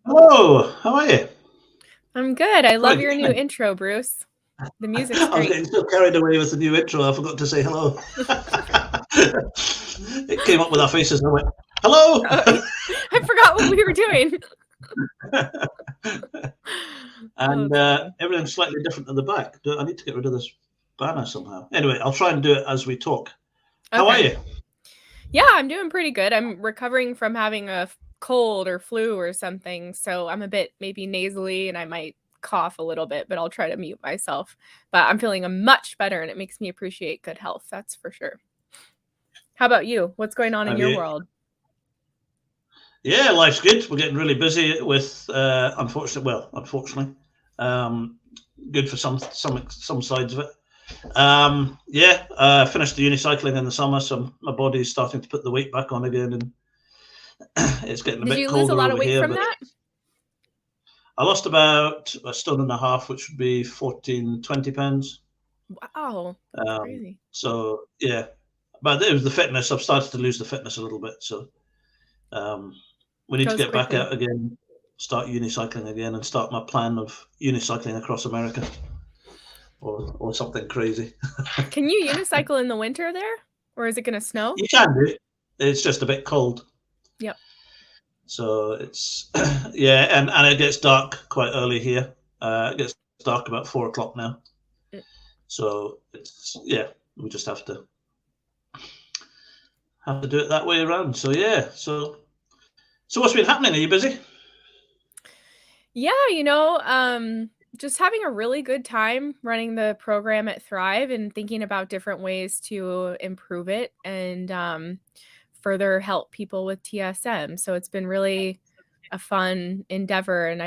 Hello, how are you? I'm good. I love Right, your good new evening. intro, Bruce. The music's I was great. getting so carried away with the new intro, I forgot to say hello. It came up with our faces and I went, hello! Oh, I forgot what we were doing. Oh, And it's funny. everything's slightly different at the back. I need to get rid of this banner somehow. Anyway, I'll try and do it as we talk. How are Okay. you? Yeah, I'm doing pretty good. I'm recovering from having a cold or flu or something, so I'm a bit maybe nasally and I might cough a little bit, but I'll try to mute myself. But I'm feeling much better and it makes me appreciate good health, that's for sure. How about you? What's going on in Have your you? world? Yeah, life's good. We're getting really busy with, unfortunately, um, good for some sides of it. Yeah, finished the unicycling in the summer, so my body's starting to put the weight back on again, and it's getting a Did bit you lose a colder lot of over weight here. from But that? I lost about a stone and a half, which would be 14, 20 pounds. Wow, that's crazy. So yeah, but it was the fitness. I've started to lose the fitness a little bit, so um, we need to Goes get back quickly. out again, start unicycling again, and start my plan of unicycling across America or something crazy. Can you unicycle in the winter there? Or is it going to snow? You can do it. It's just a bit cold. Yep. So it's yeah, and it gets dark quite early here. It gets dark about 4 o'clock now. So it's yeah, we just have to do it that way around. So yeah, so what's been happening? Are you busy? Yeah, just having a really good time running the program at Thrive and thinking about different ways to improve it and further help people with TSM. So it's been really a fun endeavor. And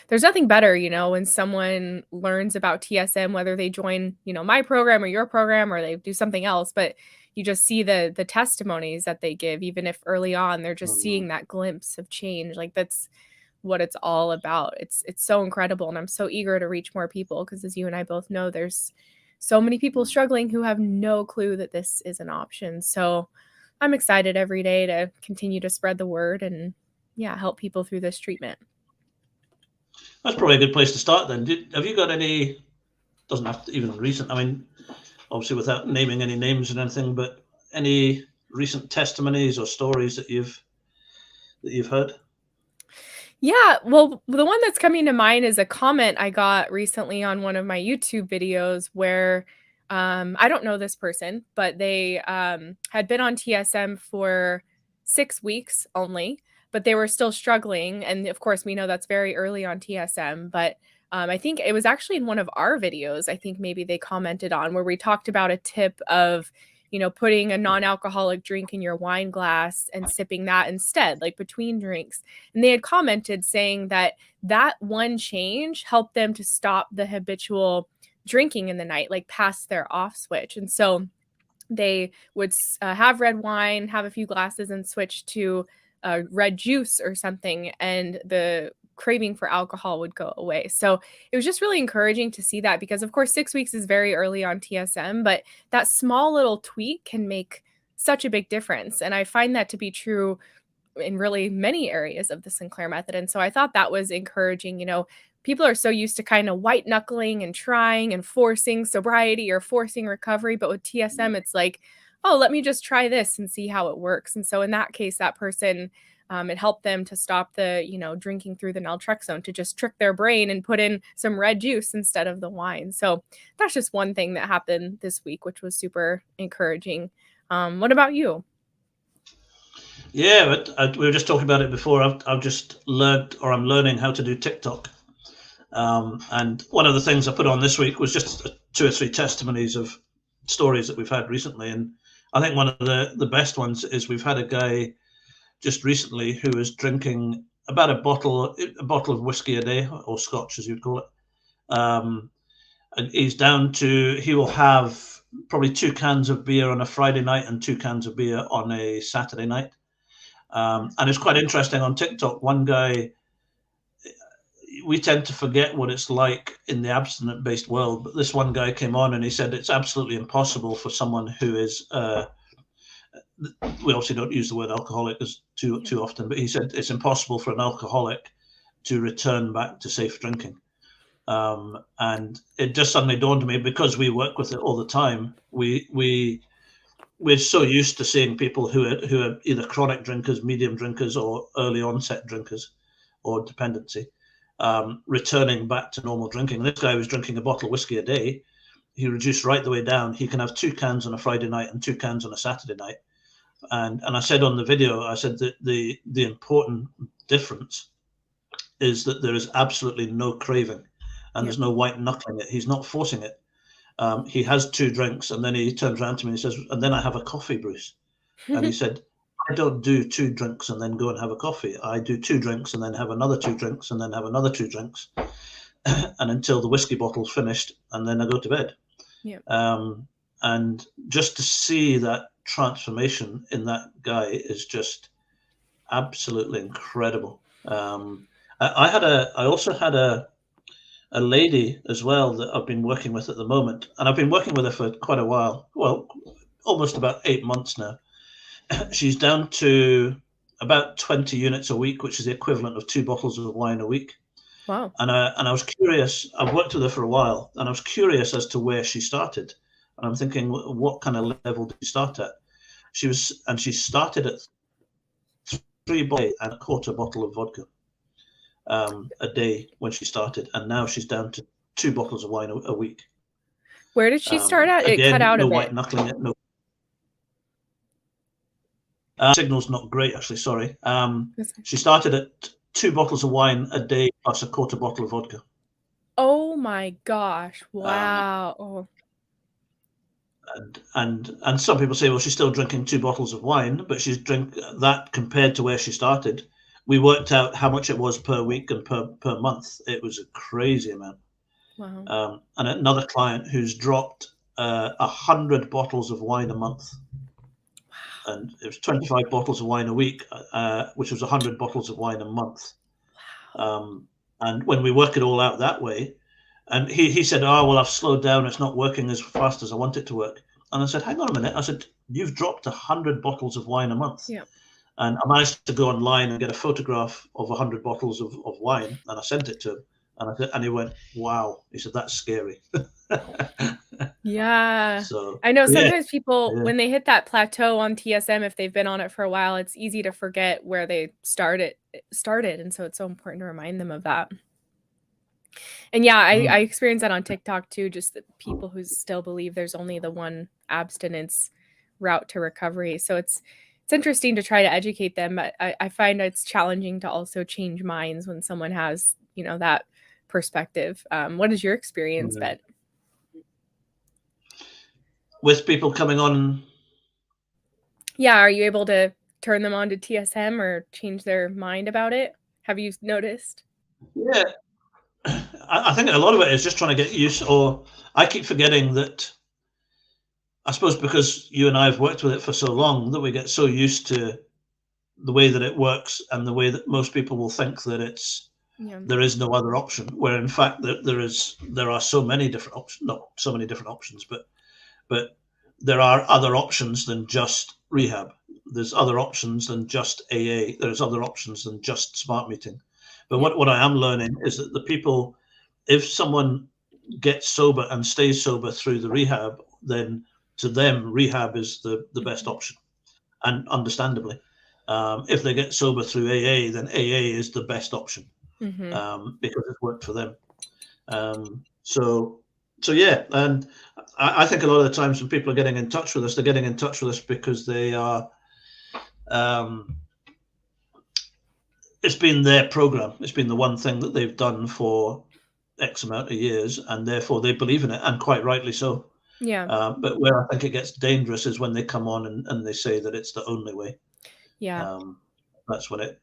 there's nothing better, when someone learns about TSM, whether they join, my program or your program or they do something else, but you just see the testimonies that they give, even if early on they're just Mm, seeing that glimpse of change. Like that's what it's all about. It's so incredible and I'm so eager to reach more people because as you and I both know there's so many people struggling who have no clue that this is an option. So I'm excited every day to continue to spread the word and yeah, help people through this treatment. that's probably a good place to start then. Have you got any? Doesn't have to even recent. I mean, obviously without naming any names and anything, but any recent testimonies or stories that you've heard? Yeah, well, the one that's coming to mind is a comment I got recently on one of my YouTube videos where I don't know this person, but they had been on TSM for 6 weeks only, but they were still struggling. And of course, we know that's very early on TSM, but I think it was actually in one of our videos, I think maybe they commented on where we talked about a tip of putting a non-alcoholic drink in your wine glass and sipping that instead, like between drinks, and they had commented saying that that one change helped them to stop the habitual drinking in the night, like past their off switch. And so they would have red wine, have a few glasses, and switch to red juice or something, and the craving for alcohol would go away. So it was just really encouraging to see that because, of course, 6 weeks is very early on TSM, but that small little tweak can make such a big difference. And I find that to be true in really many areas of the Sinclair method. And so I thought that was encouraging. People are so used to kind of white knuckling and trying and forcing sobriety or forcing recovery. But with TSM, it's like, oh, let me just try this and see how it works. And so in that case, that person, it helped them to stop the, drinking through the naltrexone, to just trick their brain and put in some red juice instead of the wine. So that's just one thing that happened this week, which was super encouraging. What about you? Yeah, but we were just talking about it before. I've just learned, or I'm learning how to do TikTok. And one of the things I put on this week was just 2 or 3 testimonies of stories that we've had recently. And I think one of the best ones is we've had a guy just recently who was drinking about a bottle of whiskey a day, or scotch as you'd call it. And he will have probably 2 cans of beer on a Friday night and 2 cans of beer on a Saturday night. And it's quite interesting on TikTok. One guy, we tend to forget what it's like in the abstinent based world, but this one guy came on and he said it's absolutely impossible for someone who is, we obviously don't use the word alcoholic, too often. But he said it's impossible for an alcoholic to return back to safe drinking. And it just suddenly dawned on me, because we work with it all the time. We're so used to seeing people who are either chronic drinkers, medium drinkers, or early onset drinkers, or dependency, returning back to normal drinking. This guy was drinking a bottle of whiskey a day. He reduced right the way down. He can have 2 cans on a Friday night and 2 cans on a Saturday night. And I said on the video, I said that the important difference is that there is absolutely no craving, and there's no white knuckling it. He's not forcing it. He has 2 drinks, and then he turns around to me and he says, and then I have a coffee, Bruce. And he said, I don't do 2 drinks and then go and have a coffee. I do 2 drinks and then have another 2 drinks and then have another 2 drinks, and until the whiskey bottle's finished, and then I go to bed. Yeah. And just to see that transformation in that guy is just absolutely incredible. I also had a lady as well that I've been working with at the moment, and I've been working with her for quite a while. Well, almost about 8 months now. She's down to about 20 units a week, which is the equivalent of 2 bottles of wine a week. Wow. And I was curious. I've worked with her for a while, and I was curious as to where she started. And I'm thinking, what kind of level did she start at? She started at 3 bottles and a quarter bottle of vodka a day when she started, and now she's down to 2 bottles of wine a week. Where did she start at? It cut out a bit. No white knuckling it. No. Signal's not great, actually. Sorry. She started at 2 bottles of wine a day plus a quarter bottle of vodka. Oh my gosh! Wow. And some people say, well, she's still drinking 2 bottles of wine, but she's drink that compared to where she started. We worked out how much it was per week and per month. It was a crazy amount. Wow. And another client who's dropped 100 bottles of wine a month. Wow. And it was 25 bottles of wine a week, which was 100 bottles of wine a month. Wow. And when we work it all out that way, and he said, oh, well, I've slowed down. It's not working as fast as I want it to work. And I said, hang on a minute. I said, you've dropped 100 bottles of wine a month. Yeah. And I managed to go online and get a photograph of 100 bottles of wine, and I sent it to him. And he went, wow. He said, that's scary. Yeah. So I know sometimes people, when they hit that plateau on TSM, if they've been on it for a while, it's easy to forget where they started. And so it's so important to remind them of that. And yeah, I experienced that on TikTok too, just the people who still believe there's only the one abstinence route to recovery. So it's interesting to try to educate them, but I find it's challenging to also change minds when someone has, that perspective. What is your experience been? With people coming on? Yeah, are you able to turn them on to TSM or change their mind about it? Have you noticed? Yeah. I think a lot of it is just trying to get used, or I keep forgetting that, I suppose because you and I have worked with it for so long, that we get so used to the way that it works and the way that most people will think that there is no other option, where in fact there are so many different options, not so many different options, but there are other options than just rehab. There's other options than just AA. There's other options than just smart meeting. But what I am learning is that the people, if someone gets sober and stays sober through the rehab, then to them, rehab is the best option. And understandably, if they get sober through AA, then AA is the best option, because it's worked for them. So yeah, and I think a lot of the times when people are getting in touch with us, they're getting in touch with us because they are, it's been their program. It's been the one thing that they've done for X amount of years, and therefore they believe in it, and quite rightly so. Yeah. But where I think it gets dangerous is when they come on and they say that it's the only way. Yeah. That's when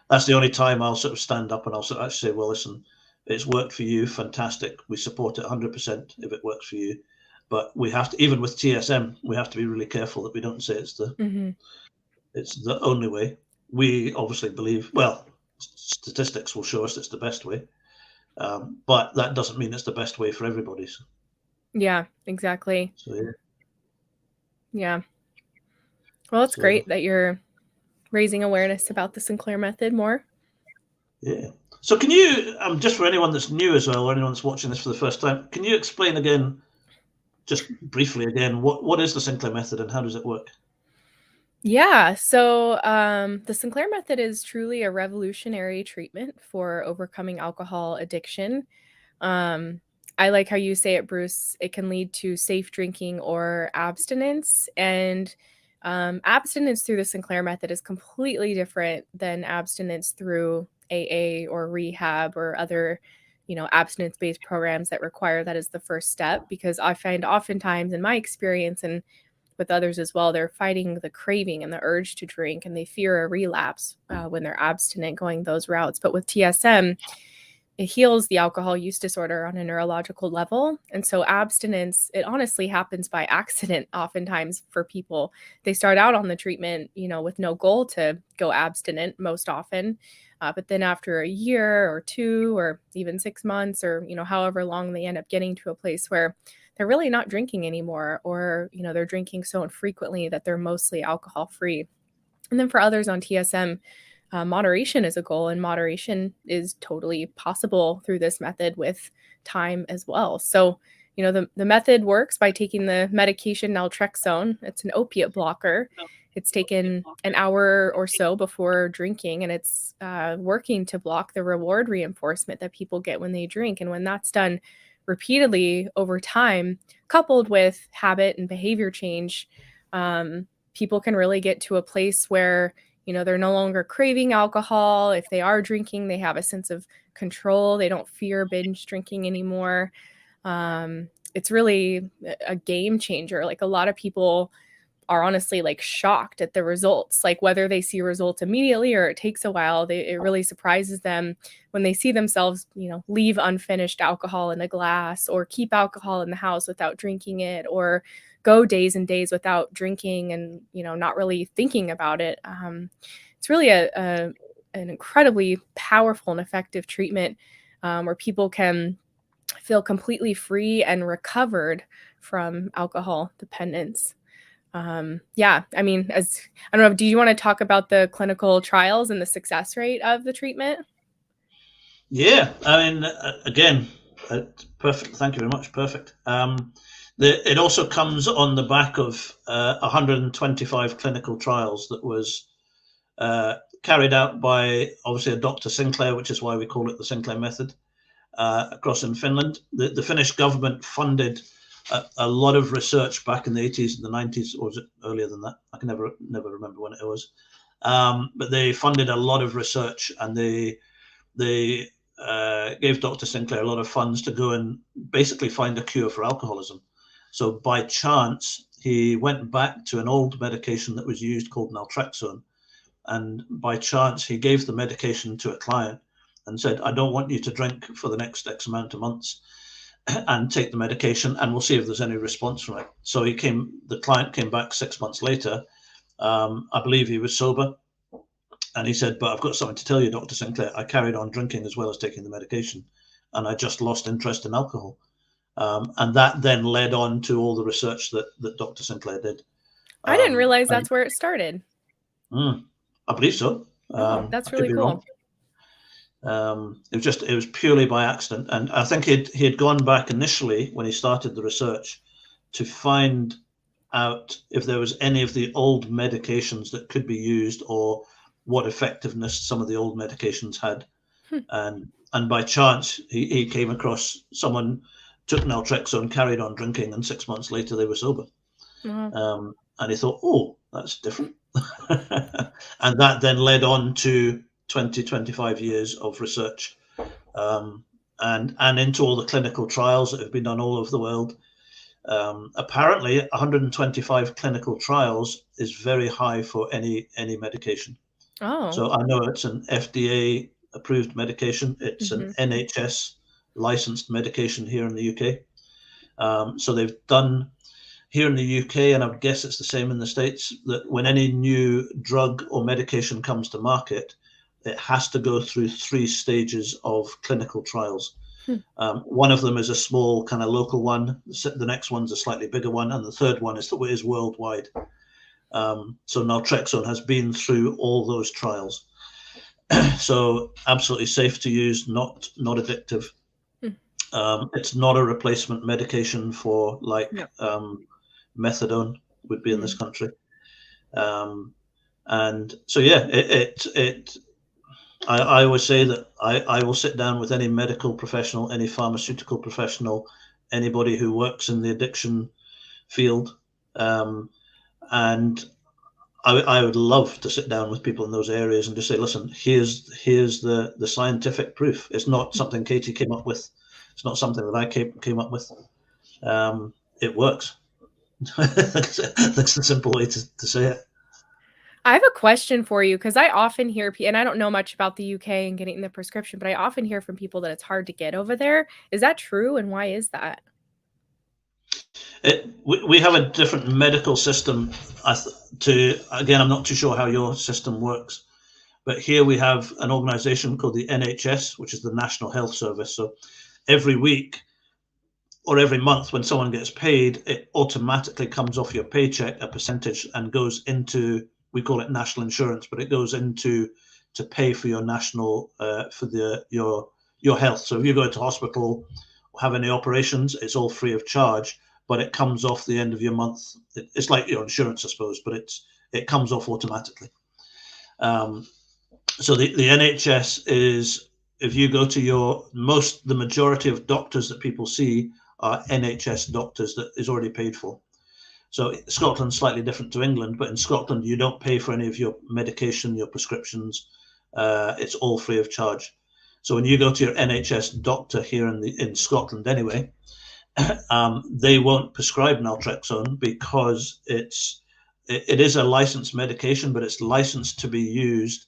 that's the only time I'll sort of stand up and I'll sort of actually say, well, listen, it's worked for you. Fantastic. We support it 100% if it works for you. But we have to, even with TSM, we have to be really careful that we don't say it's the only way. We obviously believe, well, statistics will show us it's the best way. But that doesn't mean it's the best way for everybody. So. Yeah, exactly. So, yeah. Yeah. Well, it's great that you're raising awareness about the Sinclair Method more. Yeah. So can you, just for anyone that's new as well, or anyone that's watching this for the first time, can you explain again, just briefly again, what is the Sinclair Method and how does it work? Yeah, so the Sinclair Method is truly a revolutionary treatment for overcoming alcohol addiction. Um, I like how you say it, Bruce. It can lead to safe drinking or abstinence. And abstinence through the Sinclair Method is completely different than abstinence through AA or rehab or other, abstinence-based programs that require that as the first step. Because I find oftentimes in my experience and with others as well, they're fighting the craving and the urge to drink, and they fear a relapse when they're abstinent going those routes. But with TSM, it heals the alcohol use disorder on a neurological level. And so abstinence, it honestly happens by accident oftentimes for people. They start out on the treatment, with no goal to go abstinent most often. But then after a year or two, or even 6 months, or, however long, they end up getting to a place where they're really not drinking anymore, or, they're drinking so infrequently that they're mostly alcohol free. And then for others on TSM, moderation is a goal, and moderation is totally possible through this method with time as well. So, the method works by taking the medication naltrexone. It's an opiate blocker. It's taken an hour or so before drinking, and it's working to block the reward reinforcement that people get when they drink. And when that's done repeatedly over time, coupled with habit and behavior change, people can really get to a place where they're no longer craving alcohol. If they are drinking, they have a sense of control. They don't fear binge drinking anymore. It's really a game changer. Like, a lot of people are honestly like shocked at the results, like whether they see results immediately or it takes a while. It really surprises them when they see themselves, leave unfinished alcohol in a glass, or keep alcohol in the house without drinking it, or go days and days without drinking and, not really thinking about it. It's really an incredibly powerful and effective treatment where people can feel completely free and recovered from alcohol dependence. Yeah, I mean, I don't know, do you want to talk about the clinical trials and the success rate of the treatment? Yeah, I mean, again, perfect. Thank you very much. Perfect. It also comes on the back of 125 clinical trials that was carried out by, obviously, a Dr. Sinclair, which is why we call it the Sinclair Method, across in Finland. The Finnish government funded a lot of research back in the 80s and the 90s, or was it earlier than that? I can never remember when it was. But they funded a lot of research, and they gave Dr. Sinclair a lot of funds to go and basically find a cure for alcoholism. So by chance, he went back to an old medication that was used called naltrexone. And by chance, he gave the medication to a client and said, I don't want you to drink for the next X amount of months, and take the medication, and we'll see if there's any response from it. So the client came back 6 months later. I believe he was sober. And he said, but I've got something to tell you, Dr. Sinclair. I carried on drinking as well as taking the medication, and I just lost interest in alcohol. And that then led on to all the research that Dr. Sinclair did. I didn't realize that's where it started. I believe so. That's really cool. It was purely by accident. And I think he had gone back initially when he started the research to find out if there was any of the old medications that could be used, or what effectiveness some of the old medications had. And by chance, he came across someone took naltrexone, carried on drinking, and 6 months later they were sober. And he thought, oh, that's different. And that then led on to 25 years of research, and into all the clinical trials that have been done all over the world. Apparently 125 clinical trials is very high for any medication. So I know it's an FDA approved medication. It's an NHS licensed medication here in the UK. So they've done here in the UK, and I would guess it's the same in the States, that when any new drug or medication comes to market, it has to go through 3 stages of clinical trials. One of them is a small kind of local one. The next one's a slightly bigger one, and the third one is worldwide. So naltrexone has been through all those trials. So absolutely safe to use, not addictive. It's not a replacement medication for methadone would be in this country. And so yeah, I always say that I will sit down with any medical professional, any pharmaceutical professional, anybody who works in the addiction field, and I would love to sit down with people in those areas and just say, listen, here's the scientific proof. It's not something Katie came up with. It's not something that I came up with. It works. That's the simple way to say it. I have a question for you, because I often hear, and I don't know much about the UK and getting the prescription, but I often hear from people that it's hard to get over there. Is that true, and why is that? We have a different medical system. Again, I'm not too sure how your system works, but here we have an organisation called the NHS, which is the National Health Service. So every week or every month when someone gets paid, it automatically comes off your paycheck, a percentage, and goes into, we call it national insurance, but it goes into to pay for your national for your health. So if you go into hospital or have any operations, it's all free of charge, but it comes off the end of your month. It's like your insurance, I suppose, but it comes off automatically. So the NHS is, if you go to the majority of doctors that people see are NHS doctors that is already paid for. So Scotland's slightly different to England, but in Scotland you don't pay for any of your medication, your prescriptions. It's all free of charge. So when you go to your NHS doctor here in Scotland anyway, they won't prescribe naltrexone because it is a licensed medication, but it's licensed to be used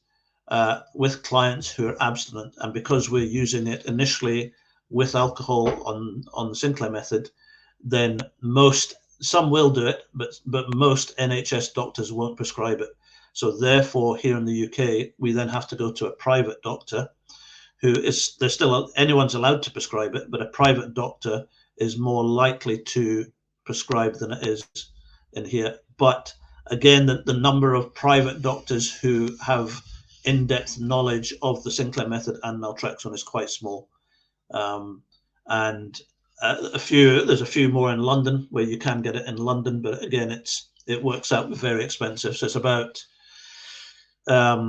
with clients who are abstinent. And because we're using it initially with alcohol on the Sinclair method, then some will do it, but most NHS doctors won't prescribe it. So therefore, here in the UK, we then have to go to a private doctor anyone's allowed to prescribe it, but a private doctor is more likely to prescribe than it is in here. But again, the number of private doctors who have in-depth knowledge of the Sinclair method and naltrexone is quite small. And there's a few more in London where you can get it in London, but again, it works out very expensive. So it's about probably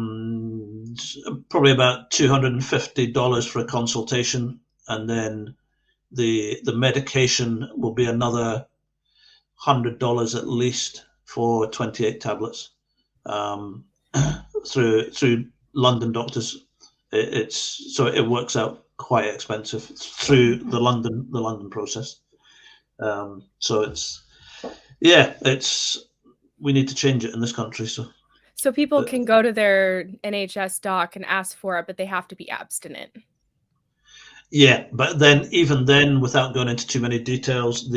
about $250 for a consultation, and then the medication will be another $100 at least for 28 tablets through London doctors. It works out quite expensive through the London process. So we need to change it in this country. So people can go to their NHS doc and ask for it, but they have to be abstinent. Yeah, but then even then, without going into too many details,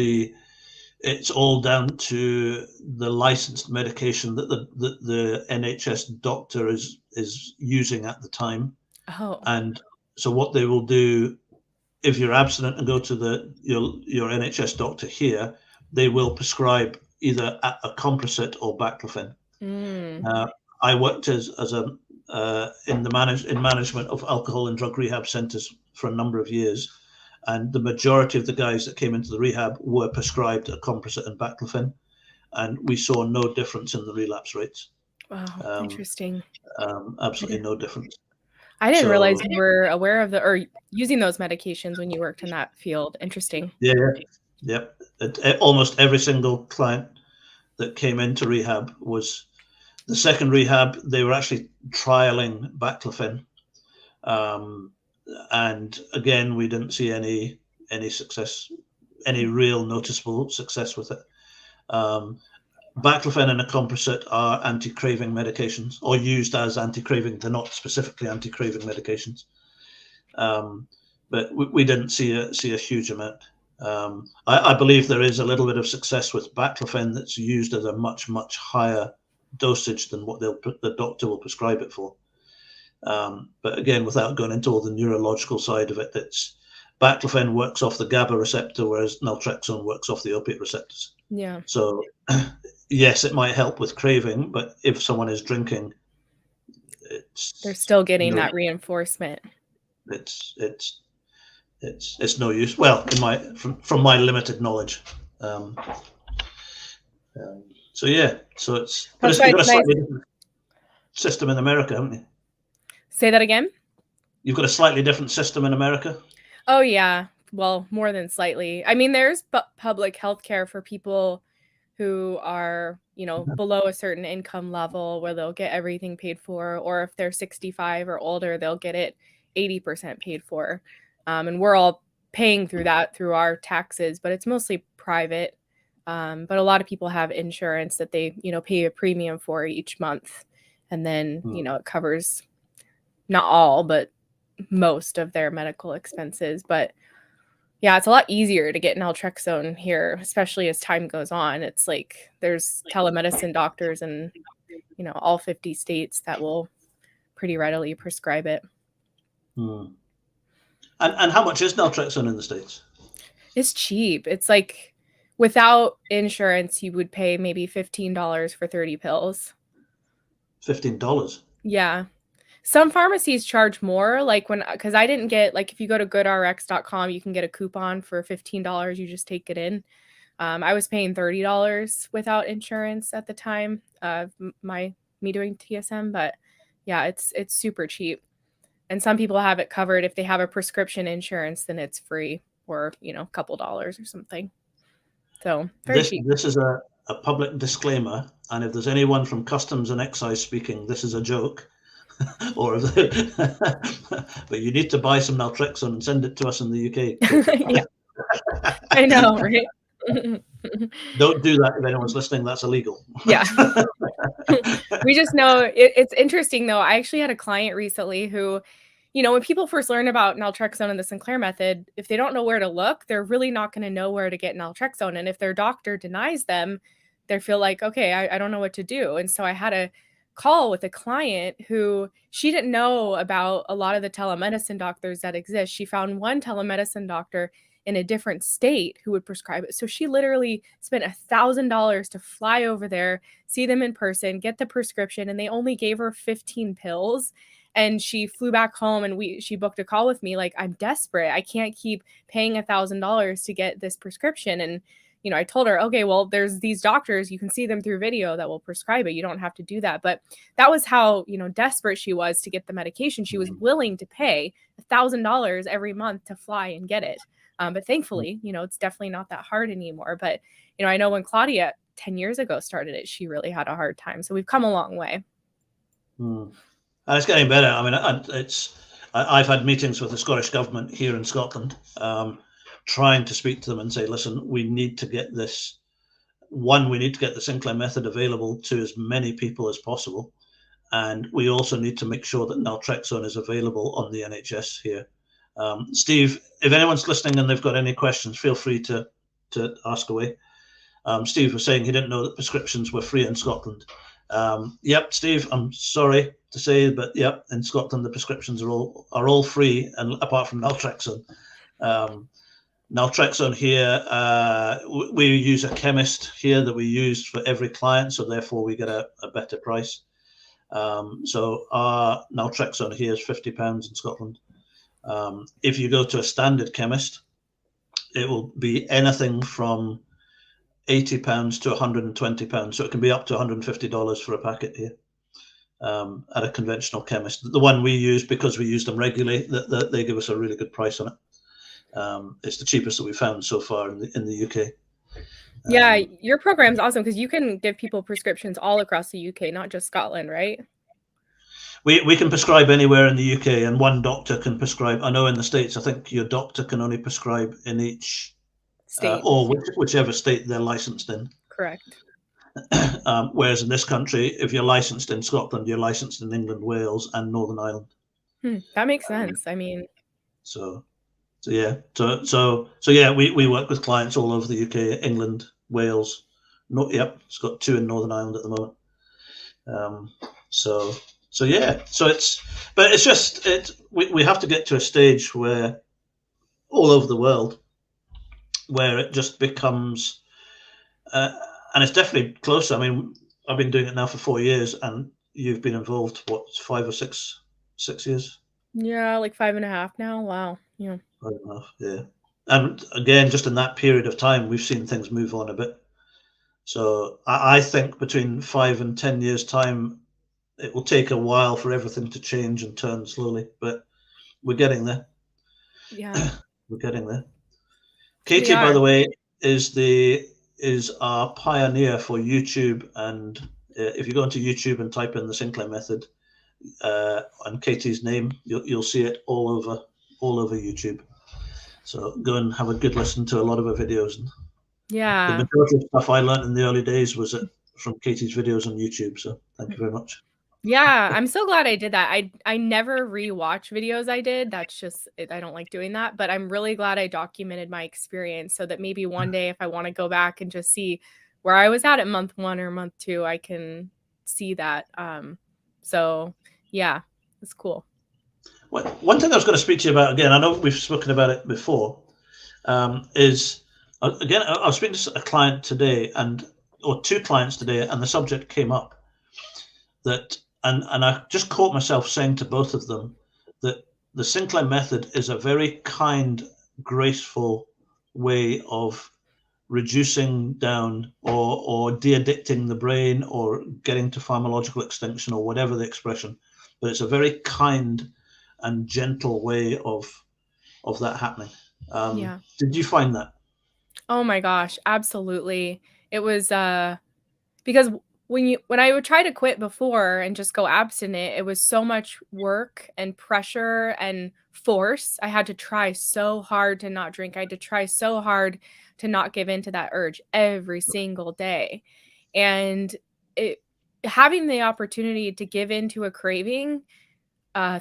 it's all down to the licensed medication that the NHS doctor is using at the time. Oh. And so what they will do, if you're abstinent and go to your NHS doctor here, they will prescribe either a composite or baclofen. I worked in management of alcohol and drug rehab centres for a number of years, and the majority of the guys that came into the rehab were prescribed a composite and baclofen, and we saw no difference in the relapse rates. Wow, interesting. Absolutely no difference. I didn't realize you were aware of or using those medications when you worked in that field. Interesting. Yeah. Almost every single client that came into rehab was the second rehab. They were actually trialing baclofen, and again, we didn't see any success, any real noticeable success with it. Baclofen and a composite are anti-craving medications, or used as anti-craving. They're not specifically anti-craving medications, but we didn't see a huge amount. I believe there is a little bit of success with baclofen that's used at a much higher dosage than what the doctor will prescribe it for. But again, without going into all the neurological side of it, baclofen works off the GABA receptor, whereas naltrexone works off the opiate receptors. Yeah. So yes, it might help with craving, but if someone is drinking, They're it's still getting no, that reinforcement. it's no use. Well, in my from my limited knowledge. Um, so yeah, so That's why you've got it's a nice. slightly different system in America, haven't you? Say that again? You've got a slightly different system in America. Oh, yeah. Well, more than slightly. I mean, there's public health care for people who are, below a certain income level where they'll get everything paid for, or if they're 65 or older, they'll get it 80% paid for. And we're all paying through that through our taxes, but it's mostly private. But a lot of people have insurance that they, pay a premium for each month. And then, it covers not all, but most of their medical expenses. But yeah, it's a lot easier to get naltrexone here, especially as time goes on. It's like there's telemedicine doctors in, all 50 states that will pretty readily prescribe it. And how much is naltrexone in the States? It's cheap. It's like without insurance, you would pay maybe $15 for 30 pills. $15. Yeah. Some pharmacies charge more, because I didn't get, if you go to goodrx.com, you can get a coupon for $15. You just take it in. I was paying $30 without insurance at the time of me doing TSM, but yeah, it's super cheap. And some people have it covered. If they have a prescription insurance, then it's free, or, a couple dollars or something. So very cheap. This is a public disclaimer. And if there's anyone from Customs and Excise speaking, this is a joke. But you need to buy some naltrexone and send it to us in the UK. Yeah. I know, right? Don't do that if anyone's listening. That's illegal. Yeah. We just know it's interesting, though. I actually had a client recently who, when people first learn about naltrexone and the Sinclair method, if they don't know where to look, they're really not going to know where to get naltrexone. And if their doctor denies them, they feel like, okay, I don't know what to do. And so I had a call with a client who she didn't know about a lot of the telemedicine doctors that exist. She found one telemedicine doctor in a different state who would prescribe it. So she literally spent $1,000 to fly over there, see them in person, get the prescription, and they only gave her 15 pills. And she flew back home and she booked a call with me. Like, I'm desperate. I can't keep paying $1,000 to get this prescription. And I told her, okay, well, there's these doctors, you can see them through video that will prescribe it. You don't have to do that. But that was how, desperate she was to get the medication. She was willing to pay $1,000 every month to fly and get it. But thankfully, it's definitely not that hard anymore. But, I know when Claudia 10 years ago started it, she really had a hard time. So we've come a long way. And it's getting better. I mean, I've had meetings with the Scottish government here in Scotland, trying to speak to them and say, listen, we need to get this. One, we need to get the Sinclair method available to as many people as possible. And we also need to make sure that naltrexone is available on the NHS here. Steve, if anyone's listening and they've got any questions, feel free to ask away. Steve was saying he didn't know that prescriptions were free in Scotland. Yep, Steve, I'm sorry to say, but yep, in Scotland the prescriptions are all free, and apart from naltrexone. Naltrexone here, we use a chemist here that we use for every client, so therefore we get a better price. So our naltrexone here is £50 in Scotland. If you go to a standard chemist, it will be anything from £80 to £120. So it can be up to $150 for a packet here at a conventional chemist. The one we use, because we use them regularly, they give us a really good price on it. It's the cheapest that we've found so far in the UK. Yeah, your program's awesome because you can give people prescriptions all across the UK, not just Scotland, right? We can prescribe anywhere in the UK, and one doctor can prescribe. I know in the States, I think your doctor can only prescribe in each state, or whichever state they're licensed in. Correct. Whereas in this country, if you're licensed in Scotland, you're licensed in England, Wales, and Northern Ireland. That makes sense. I mean, so yeah, so yeah, we work with clients all over the UK, England, Wales. Yep, it's got 2 in Northern Ireland at the moment. So yeah, but it's just we have to get to a stage where all over the world, where it just becomes and it's definitely closer. I mean, I've been doing it now for 4 years, and you've been involved, what, 5 or 6 years? Yeah, like 5.5 now. Wow. Yeah. 5.5, yeah. And again, just in that period of time, we've seen things move on a bit. So I think between 5 and 10 years' time, it will take a while for everything to change and turn slowly, but we're getting there. Yeah, We're getting there. we Katie, by are. the way, is our pioneer for YouTube, and if you go into YouTube and type in the Sinclair Method and Katie's name, you'll see it all over YouTube. So go and have a good listen to a lot of her videos. And the Yeah. majority of stuff I learned in the early days was from Katie's videos on YouTube. So thank you very much. Yeah, I'm so glad I did that. I never rewatch videos I did. That's just I don't like doing that, but I'm really glad I documented my experience so that maybe one day if I want to go back and just see where I was at month 1 or month 2, I can see that. So yeah, it's cool. One thing I was going to speak to you about again, I know we've spoken about it before, is again, I was speaking to a client today, or 2 clients today, and the subject came up that, and I just caught myself saying to both of them that the Sinclair Method is a very kind, graceful way of reducing down or de-addicting the brain or getting to pharmacological extinction or whatever the expression, but it's a very kind and gentle way of that happening. Yeah. Did you find that? Oh my gosh, absolutely. It was because when I would try to quit before and just go abstinent, it was so much work and pressure and force. I had to try so hard to not drink. I had to try so hard to not give in to that urge every single day. And it having the opportunity to give into a craving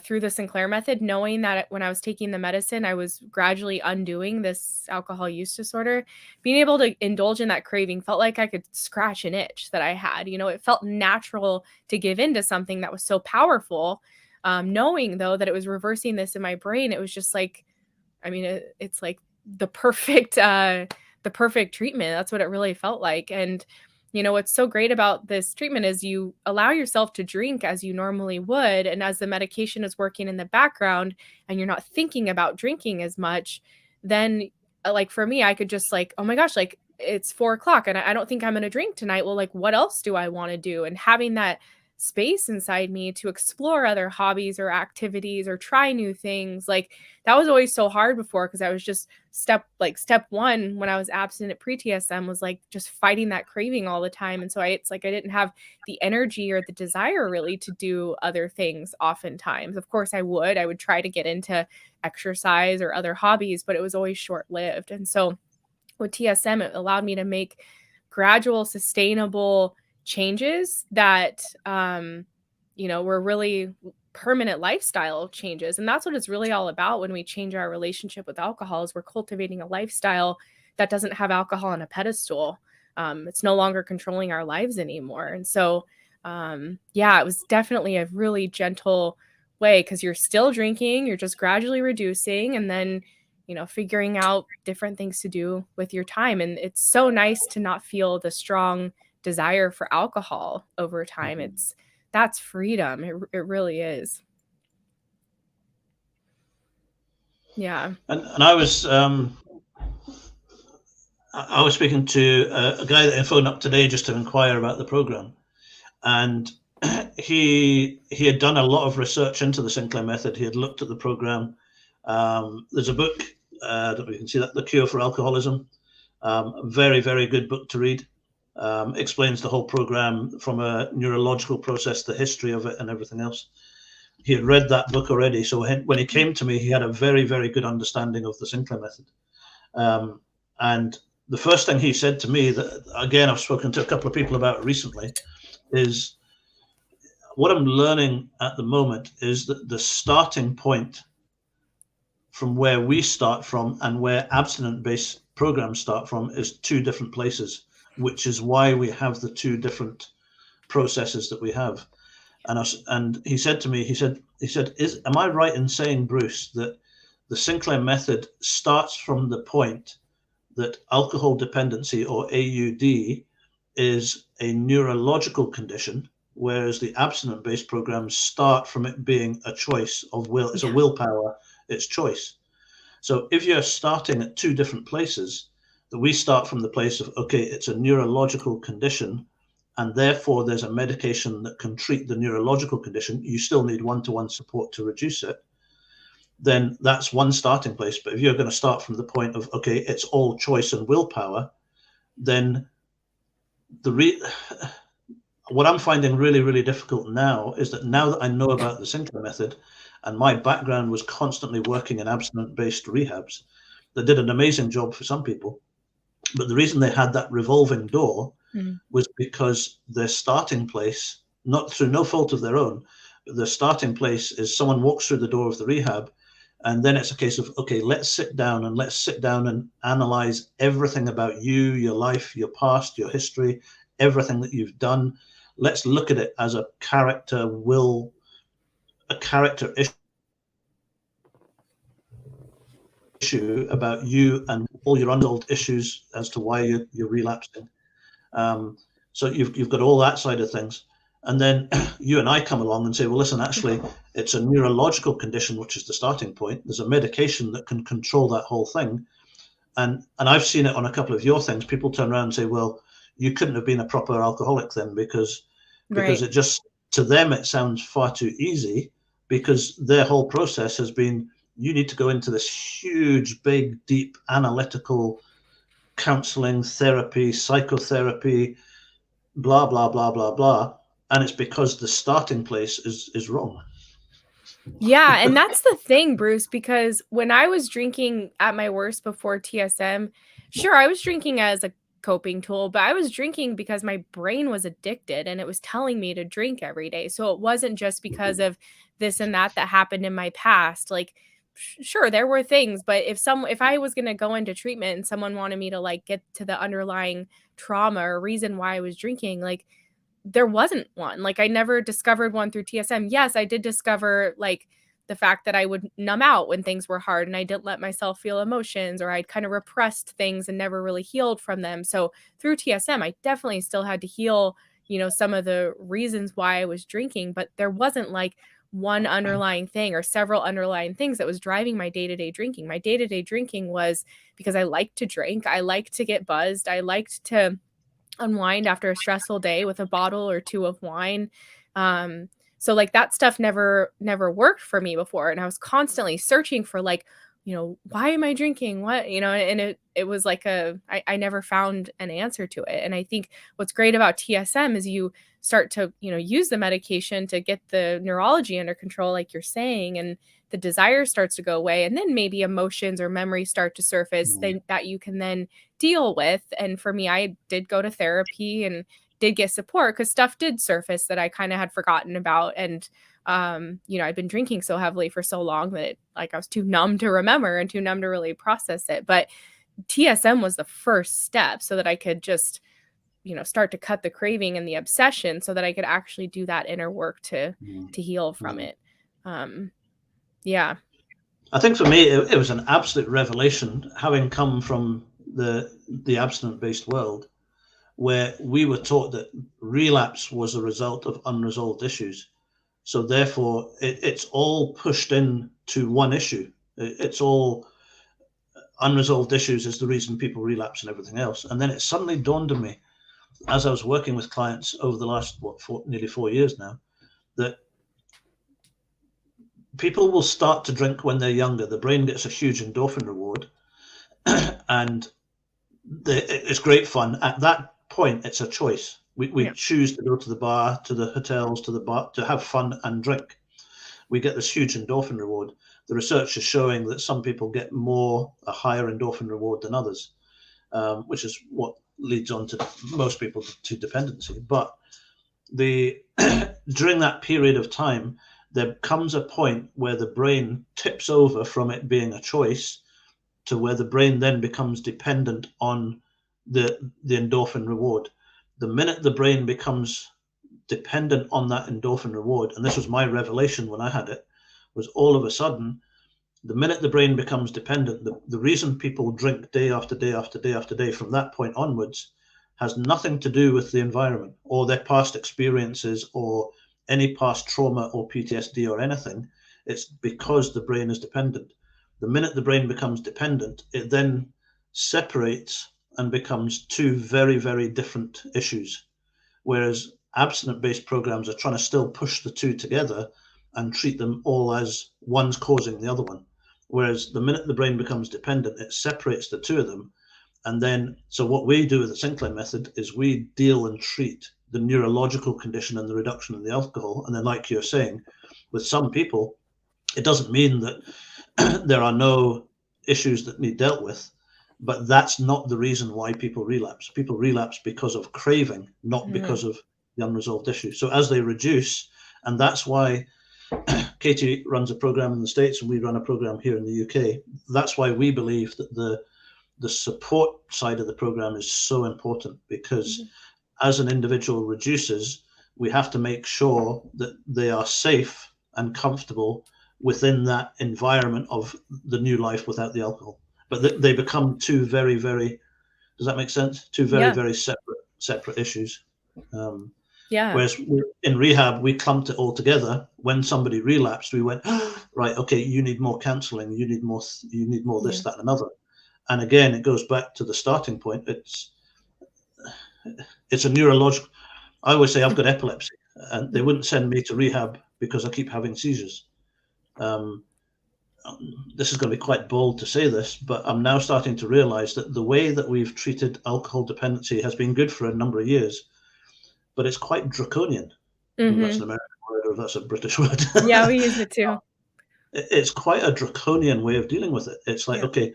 through the Sinclair method, knowing that when I was taking the medicine, I was gradually undoing this alcohol use disorder, being able to indulge in that craving felt like I could scratch an itch that I had. You know, it felt natural to give into something that was so powerful. Knowing though that it was reversing this in my brain, it was just like, I mean, it's like the perfect treatment. That's what it really felt like. And you know, what's so great about this treatment is you allow yourself to drink as you normally would. And as the medication is working in the background and you're not thinking about drinking as much, then like for me, I could just like, oh my gosh, like it's 4 o'clock and I don't think I'm going to drink tonight. Well, like what else do I want to do? And having that space inside me to explore other hobbies or activities or try new things, like that was always so hard before because I was just step 1 when I was abstinent pre-TSM was like just fighting that craving all the time. And so it's like I didn't have the energy or the desire really to do other things oftentimes. Of course I would try to get into exercise or other hobbies, but it was always short-lived. And so with TSM, it allowed me to make gradual, sustainable changes that you know, were really permanent lifestyle changes. And that's what it's really all about when we change our relationship with alcohol is we're cultivating a lifestyle that doesn't have alcohol on a pedestal. It's no longer controlling our lives anymore. And so yeah, it was definitely a really gentle way because you're still drinking, you're just gradually reducing and then, you know, figuring out different things to do with your time. And it's so nice to not feel the strong desire for alcohol over time. That's freedom. It really is. Yeah. And I was speaking to a guy that I phoned up today just to inquire about the program, and he had done a lot of research into the Sinclair Method. He had looked at the program. There's a book, I don't know if you can see that, The Cure for Alcoholism. Very, very good book to read. Explains the whole program from a neurological process, the history of it and everything else. He had read that book already. So when he came to me, he had a very, very good understanding of the Sinclair Method. And the first thing he said to me, that again, I've spoken to a couple of people about recently, is what I'm learning at the moment is that the starting point from where we start from and where abstinent-based programs start from is 2 different places, which is why we have the 2 different processes that we have. And he said to me, he said, am I right in saying, Bruce, that the Sinclair Method starts from the point that alcohol dependency, or AUD, is a neurological condition, whereas the abstinent-based programs start from it being a choice of will. It's a willpower, it's choice. So if you're starting at two different places, that we start from the place of, okay, it's a neurological condition, and therefore there's a medication that can treat the neurological condition. You still need one-to-one support to reduce it. Then that's one starting place. But if you're going to start from the point of, okay, it's all choice and willpower, then what I'm finding really, really difficult now is that now that I know about the Sinclair method, and my background was constantly working in abstinent-based rehabs that did an amazing job for some people, but the reason they had that revolving door was because their starting place, not through no fault of their own, but their starting place is someone walks through the door of the rehab, and then it's a case of, okay, let's sit down and analyze everything about you, your life, your past, your history, everything that you've done. Let's look at it as a character issue about you and all your unresolved issues as to why you're relapsing. So you've got all that side of things. And then you and I come along and say, well, listen, actually, it's a neurological condition, which is the starting point. There's a medication that can control that whole thing. And I've seen it on a couple of your things. People turn around and say, well, you couldn't have been a proper alcoholic then because it just, to them, it sounds far too easy, because their whole process has been, you need to go into this huge, big, deep, analytical counseling, therapy, psychotherapy, blah, blah, blah, blah, blah. And it's because the starting place is wrong. Yeah, and that's the thing, Bruce, because when I was drinking at my worst before TSM, sure, I was drinking as a coping tool, but I was drinking because my brain was addicted and it was telling me to drink every day. So it wasn't just because of this and that happened in my past. Like, sure, there were things, but if I was going to go into treatment and someone wanted me to like get to the underlying trauma or reason why I was drinking, like, there wasn't one. Like, I never discovered one through TSM. Yes, I did discover like the fact that I would numb out when things were hard and I didn't let myself feel emotions, or I'd kind of repressed things and never really healed from them. So through TSM, I definitely still had to heal, some of the reasons why I was drinking, but there wasn't like one underlying thing or several underlying things that was driving my day-to-day drinking. My day-to-day drinking was because I liked to drink. I liked to get buzzed. I liked to unwind after a stressful day with a bottle or two of wine. So like that stuff never worked for me before. And I was constantly searching for like, why am I drinking? What, and it was like I never found an answer to it. And I think what's great about TSM is you start to, use the medication to get the neurology under control, like you're saying, and the desire starts to go away. And then maybe emotions or memories start to surface that you can then deal with. And for me, I did go to therapy and did get support because stuff did surface that I kind of had forgotten about. And, I'd been drinking so heavily for so long that I was too numb to remember and too numb to really process it. But TSM was the first step so that I could just, start to cut the craving and the obsession so that I could actually do that inner work to heal from it. Yeah. I think for me, it was an absolute revelation, having come from the abstinent-based world, where we were taught that relapse was a result of unresolved issues. So therefore, it's all pushed in to one issue. It's all unresolved issues is the reason people relapse and everything else. And then it suddenly dawned on me, as I was working with clients over the last, nearly 4 years now, that people will start to drink when they're younger. The brain gets a huge endorphin reward, and it's great fun. At that point, it's a choice. We choose to go to the bar, to the hotels, to the bar, to have fun and drink. We get this huge endorphin reward. The research is showing that some people get a higher endorphin reward than others, which is what leads on to most people to dependency. But during that period of time, there comes a point where the brain tips over from it being a choice to where the brain then becomes dependent on the endorphin reward. The minute the brain becomes dependent on that endorphin reward, and this was my revelation when I had it, was all of a sudden, the minute the brain becomes dependent, the reason people drink day after day after day after day from that point onwards, has nothing to do with the environment or their past experiences or any past trauma or PTSD or anything. It's because the brain is dependent. The minute the brain becomes dependent, it then separates and becomes two very, very different issues. Whereas abstinence-based programs are trying to still push the two together and treat them all as one's causing the other one. Whereas the minute the brain becomes dependent, it separates the two of them. And then, so what we do with the Sinclair method is we deal and treat the neurological condition and the reduction in the alcohol. And then, like you're saying, with some people, it doesn't mean that there are no issues that need dealt with, but that's not the reason why people relapse. People relapse because of craving, not because of the unresolved issue. So as they reduce, and that's why Katie runs a program in the States and we run a program here in the UK. That's why we believe that the support side of the program is so important, because as an individual reduces, we have to make sure that they are safe and comfortable within that environment of the new life without the alcohol. But they become two very, very, does that make sense? Two very, very separate issues. Whereas in rehab, we clumped it all together. When somebody relapsed, we went, right, okay, you need more counseling, you need more this, that, and another. And again, it goes back to the starting point. It's a neurological. I always say I've got epilepsy, and they wouldn't send me to rehab because I keep having seizures. This is going to be quite bold to say this, but I'm now starting to realize that the way that we've treated alcohol dependency has been good for a number of years, but it's quite draconian. Whether that's an American word or that's a British word. Yeah, we use it too. It's quite a draconian way of dealing with it. It's like, okay,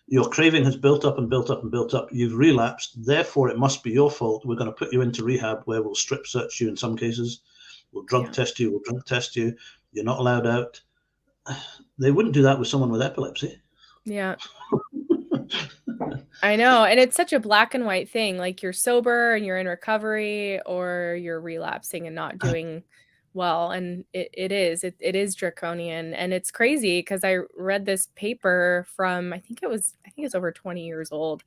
your craving has built up and built up and built up. You've relapsed. Therefore, it must be your fault. We're going to put you into rehab where we'll strip search you in some cases. We'll drug test you. We'll drink test you. You're not allowed out. They wouldn't do that with someone with epilepsy. Yeah. I know. And it's such a black and white thing. Like you're sober and you're in recovery, or you're relapsing and not doing well. And it is draconian. And it's crazy because I read this paper from, I think it's over 20 years old.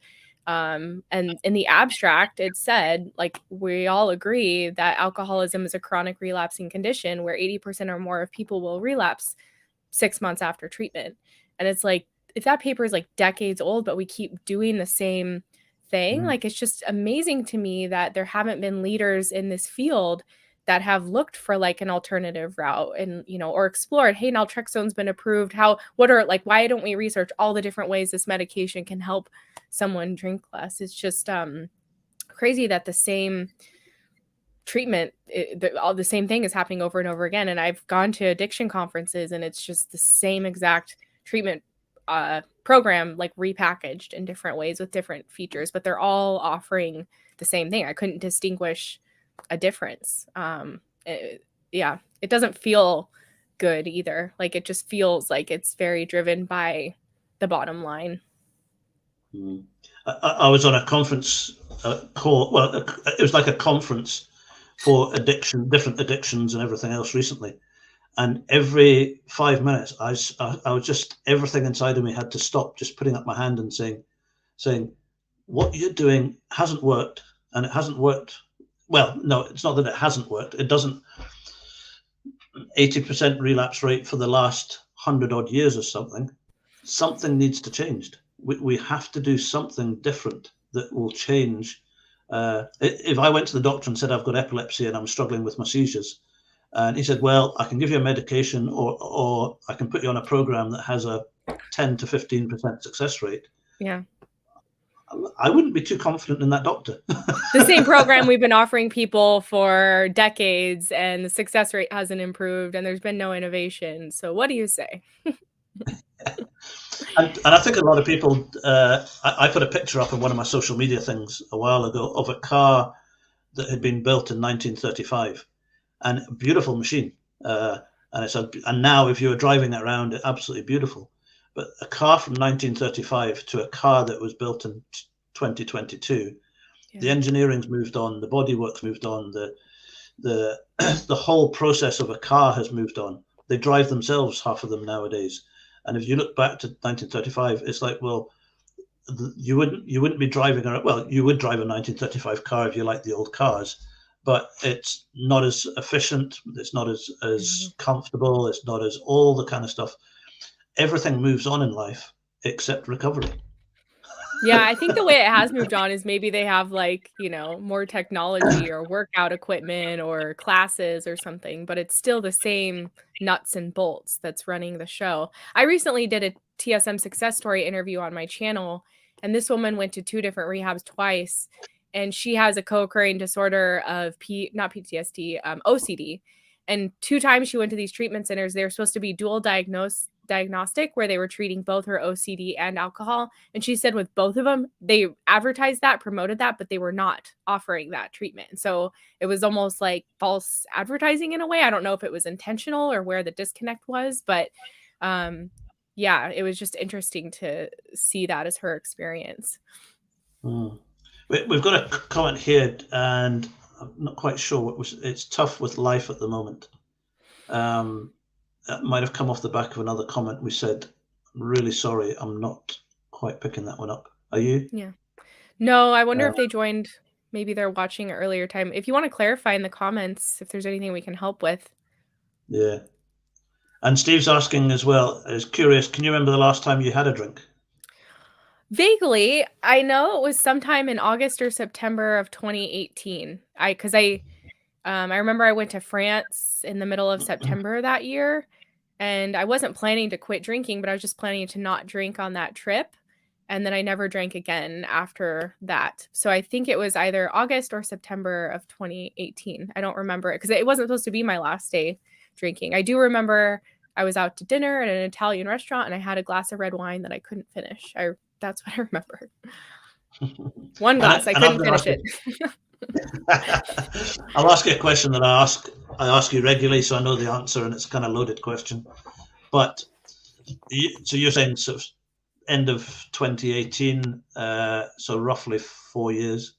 And in the abstract, it said, like, we all agree that alcoholism is a chronic relapsing condition where 80% or more of people will relapse 6 months after treatment. And it's like, if that paper is like decades old, but we keep doing the same thing, like, it's just amazing to me that there haven't been leaders in this field that have looked for like an alternative route and, or explored, hey, naltrexone's been approved. Why don't we research all the different ways this medication can help someone drink less? It's just crazy that the same treatment, all the same thing is happening over and over again. And I've gone to addiction conferences and it's just the same exact treatment program, like repackaged in different ways with different features, but they're all offering the same thing. I couldn't distinguish a difference. It doesn't feel good either. Like, it just feels like it's very driven by the bottom line. I was on a conference call. Well, it was like a conference for different addictions and everything else recently. And every 5 minutes, I was just, everything inside of me had to stop, just putting up my hand and saying, what you're doing hasn't worked, and it hasn't worked. Well, no, it's not that it hasn't worked. It doesn't. 80% relapse rate for the last 100 odd years or something. Something needs to change. We have to do something different that will change. If I went to the doctor and said I've got epilepsy and I'm struggling with my seizures, and he said, well, I can give you a medication or I can put you on a program that has a 10 to 15% success rate. Yeah. I wouldn't be too confident in that doctor. The same program we've been offering people for decades, and the success rate hasn't improved, and there's been no innovation. So what do you say? And I think a lot of people, I put a picture up on one of my social media things a while ago of a car that had been built in 1935, and a beautiful machine. And now if you were driving it around, it's absolutely beautiful. But a car from 1935 to a car that was built in 2022, the engineering's moved on, the bodywork's moved on, the whole process of a car has moved on. They drive themselves, half of them nowadays. And if you look back to 1935, it's like, well, you wouldn't be driving around. Well, you would drive a 1935 car if you like the old cars, but it's not as efficient. It's not as comfortable. It's not as all the kind of stuff. Everything moves on in life except recovery. Yeah, I think the way it has moved on is maybe they have like, you know, more technology or workout equipment or classes or something, but it's still the same nuts and bolts that's running the show. I recently did a TSM success story interview on my channel, and this woman went to 2 different rehabs twice, and she has a co-occurring disorder of not PTSD, OCD. And 2 times she went to these treatment centers, they were supposed to be dual diagnostic where they were treating both her OCD and alcohol. And she said with both of them, they advertised that, promoted that, but they were not offering that treatment. So it was almost like false advertising in a way. I don't know if it was intentional or where the disconnect was, but yeah, it was just interesting to see that as her experience. We've got a comment here, and I'm not quite sure what was. It's tough with life at the moment. That might have come off the back of another comment we said. I'm really sorry, I'm not quite picking that one up. Are you? Yeah. No, I wonder if they joined. Maybe they're watching an earlier time. If you want to clarify in the comments if there's anything we can help with. Yeah. And Steve's asking as well, is curious, can you remember the last time you had a drink? Vaguely, I know it was sometime in August or September of 2018. I remember I went to France in the middle of September that year, and I wasn't planning to quit drinking, but I was just planning to not drink on that trip. And then I never drank again after that. So I think it was either August or September of 2018. I don't remember it because it wasn't supposed to be my last day drinking. I do remember I was out to dinner at an Italian restaurant and I had a glass of red wine that I couldn't finish. That's what I remember. One glass, I couldn't finish it. I'll ask you a question that I ask you regularly, so I know the answer, and it's a kind of loaded question. But so you're saying sort of end of 2018, so roughly 4 years.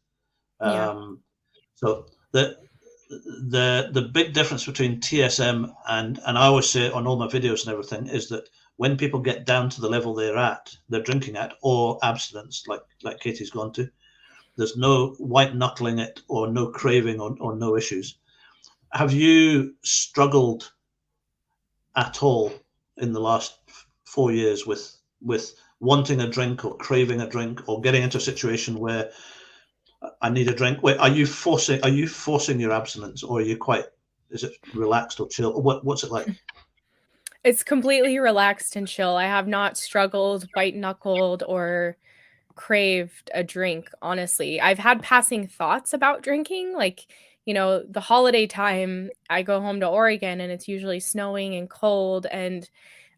So the big difference between TSM and I always say it on all my videos and everything is that when people get down to the level they're drinking at, or abstinence, like Katie's gone to, there's no white knuckling it or no craving or no issues. Have you struggled at all in the last 4 years with wanting a drink or craving a drink or getting into a situation where I need a drink? Wait, are you forcing your abstinence, or is it relaxed or chill? What's it like? It's completely relaxed and chill. I have not struggled, white knuckled, or craved a drink, honestly. I've had passing thoughts about drinking, like, you know, the holiday time, I go home to Oregon and it's usually snowing and cold, and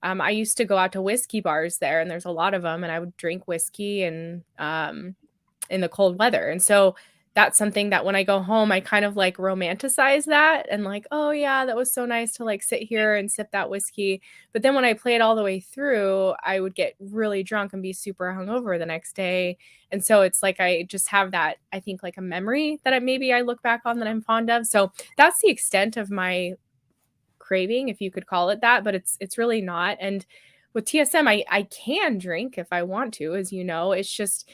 I used to go out to whiskey bars there, and there's a lot of them, and I would drink whiskey and in the cold weather. And so that's something that when I go home, I kind of like romanticize that and like, oh yeah, that was so nice to like sit here and sip that whiskey. But then when I play it all the way through, I would get really drunk and be super hungover the next day. And so it's like I just have that, I think, like a memory that I look back on that I'm fond of. So that's the extent of my craving, if you could call it that, but it's really not. And with TSM, I can drink if I want to, as you know. It's just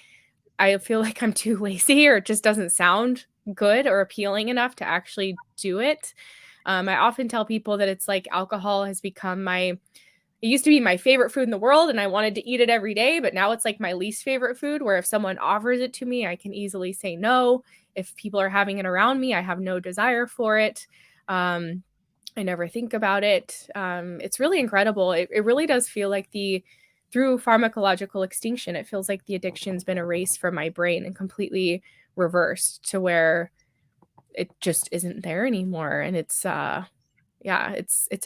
I feel like I'm too lazy, or it just doesn't sound good or appealing enough to actually do it. I often tell people that it's like alcohol has become it used to be my favorite food in the world and I wanted to eat it every day, but now it's like my least favorite food, where if someone offers it to me, I can easily say no. If people are having it around me, I have no desire for it. I never think about it. It's really incredible. It really does feel like through pharmacological extinction, it feels like the addiction's been erased from my brain and completely reversed to where it just isn't there anymore. And it's a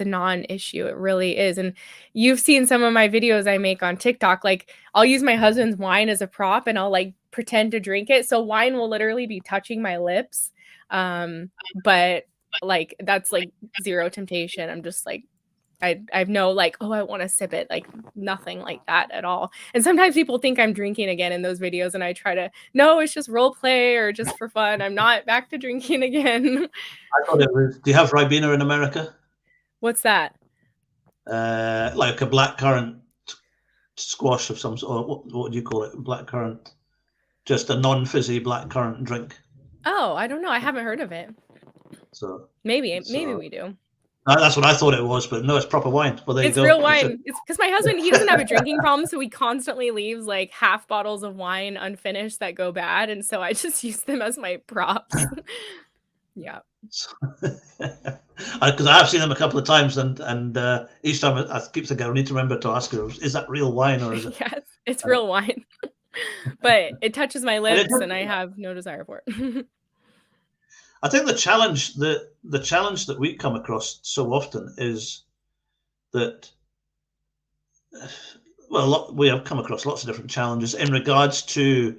non-issue. It really is. And you've seen some of my videos I make on TikTok. Like I'll use my husband's wine as a prop and I'll like pretend to drink it. So wine will literally be touching my lips. But like that's like zero temptation. I'm just like, I've no like, oh, I want to sip it, like nothing like that at all. And sometimes people think I'm drinking again in those videos, and I try to, no, it's just role play or just for fun. I'm not back to drinking again. I thought it was. Do you have Ribena in America? What's that? Like a blackcurrant squash of some sort. What would you call it? Blackcurrant. Just a non-fizzy blackcurrant drink. Oh, I don't know. I haven't heard of it. So maybe we do. That's what I thought it was, but no, it's proper wine. Well, there you go. It's real wine. It's because my husband, he doesn't have a drinking problem, so he constantly leaves like half bottles of wine unfinished that go bad, and so I just use them as my props. Yeah. Because I have seen them a couple of times, and each time I keep thinking I need to remember to ask her, is that real wine or is it? Yes, it's real wine. But it touches my lips, and I have no desire for it. I think the challenge that we come across so often is that, well, we have come across lots of different challenges in regards to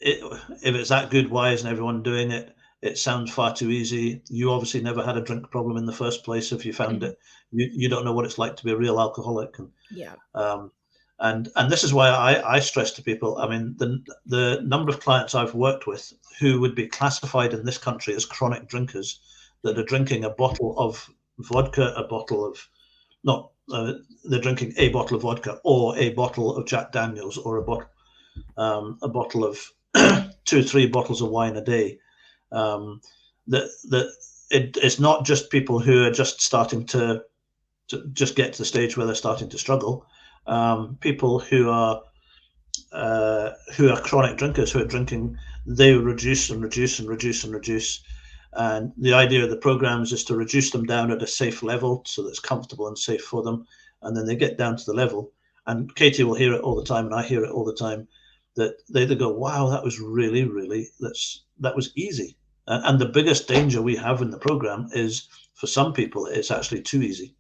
it, if it's that good, why isn't everyone doing it? It sounds far too easy. You obviously never had a drink problem in the first place. If you found it, you don't know what it's like to be a real alcoholic. And yeah. And this is why I stress to people, I mean, the number of clients I've worked with who would be classified in this country as chronic drinkers that are drinking a bottle of vodka, they're drinking a bottle of vodka or a bottle of Jack Daniels or a bottle of 2 or 3 bottles of wine a day. It's not just people who are just starting to just get to the stage where they're starting to struggle. People who are chronic drinkers, who are drinking, they reduce and reduce and reduce and reduce. And the idea of the programs is to reduce them down at a safe level so that it's comfortable and safe for them. And then they get down to the level. And Katie will hear it all the time, and I hear it all the time, that they go, wow, that was really, really, that was easy. And the biggest danger we have in the program is, for some people, it's actually too easy.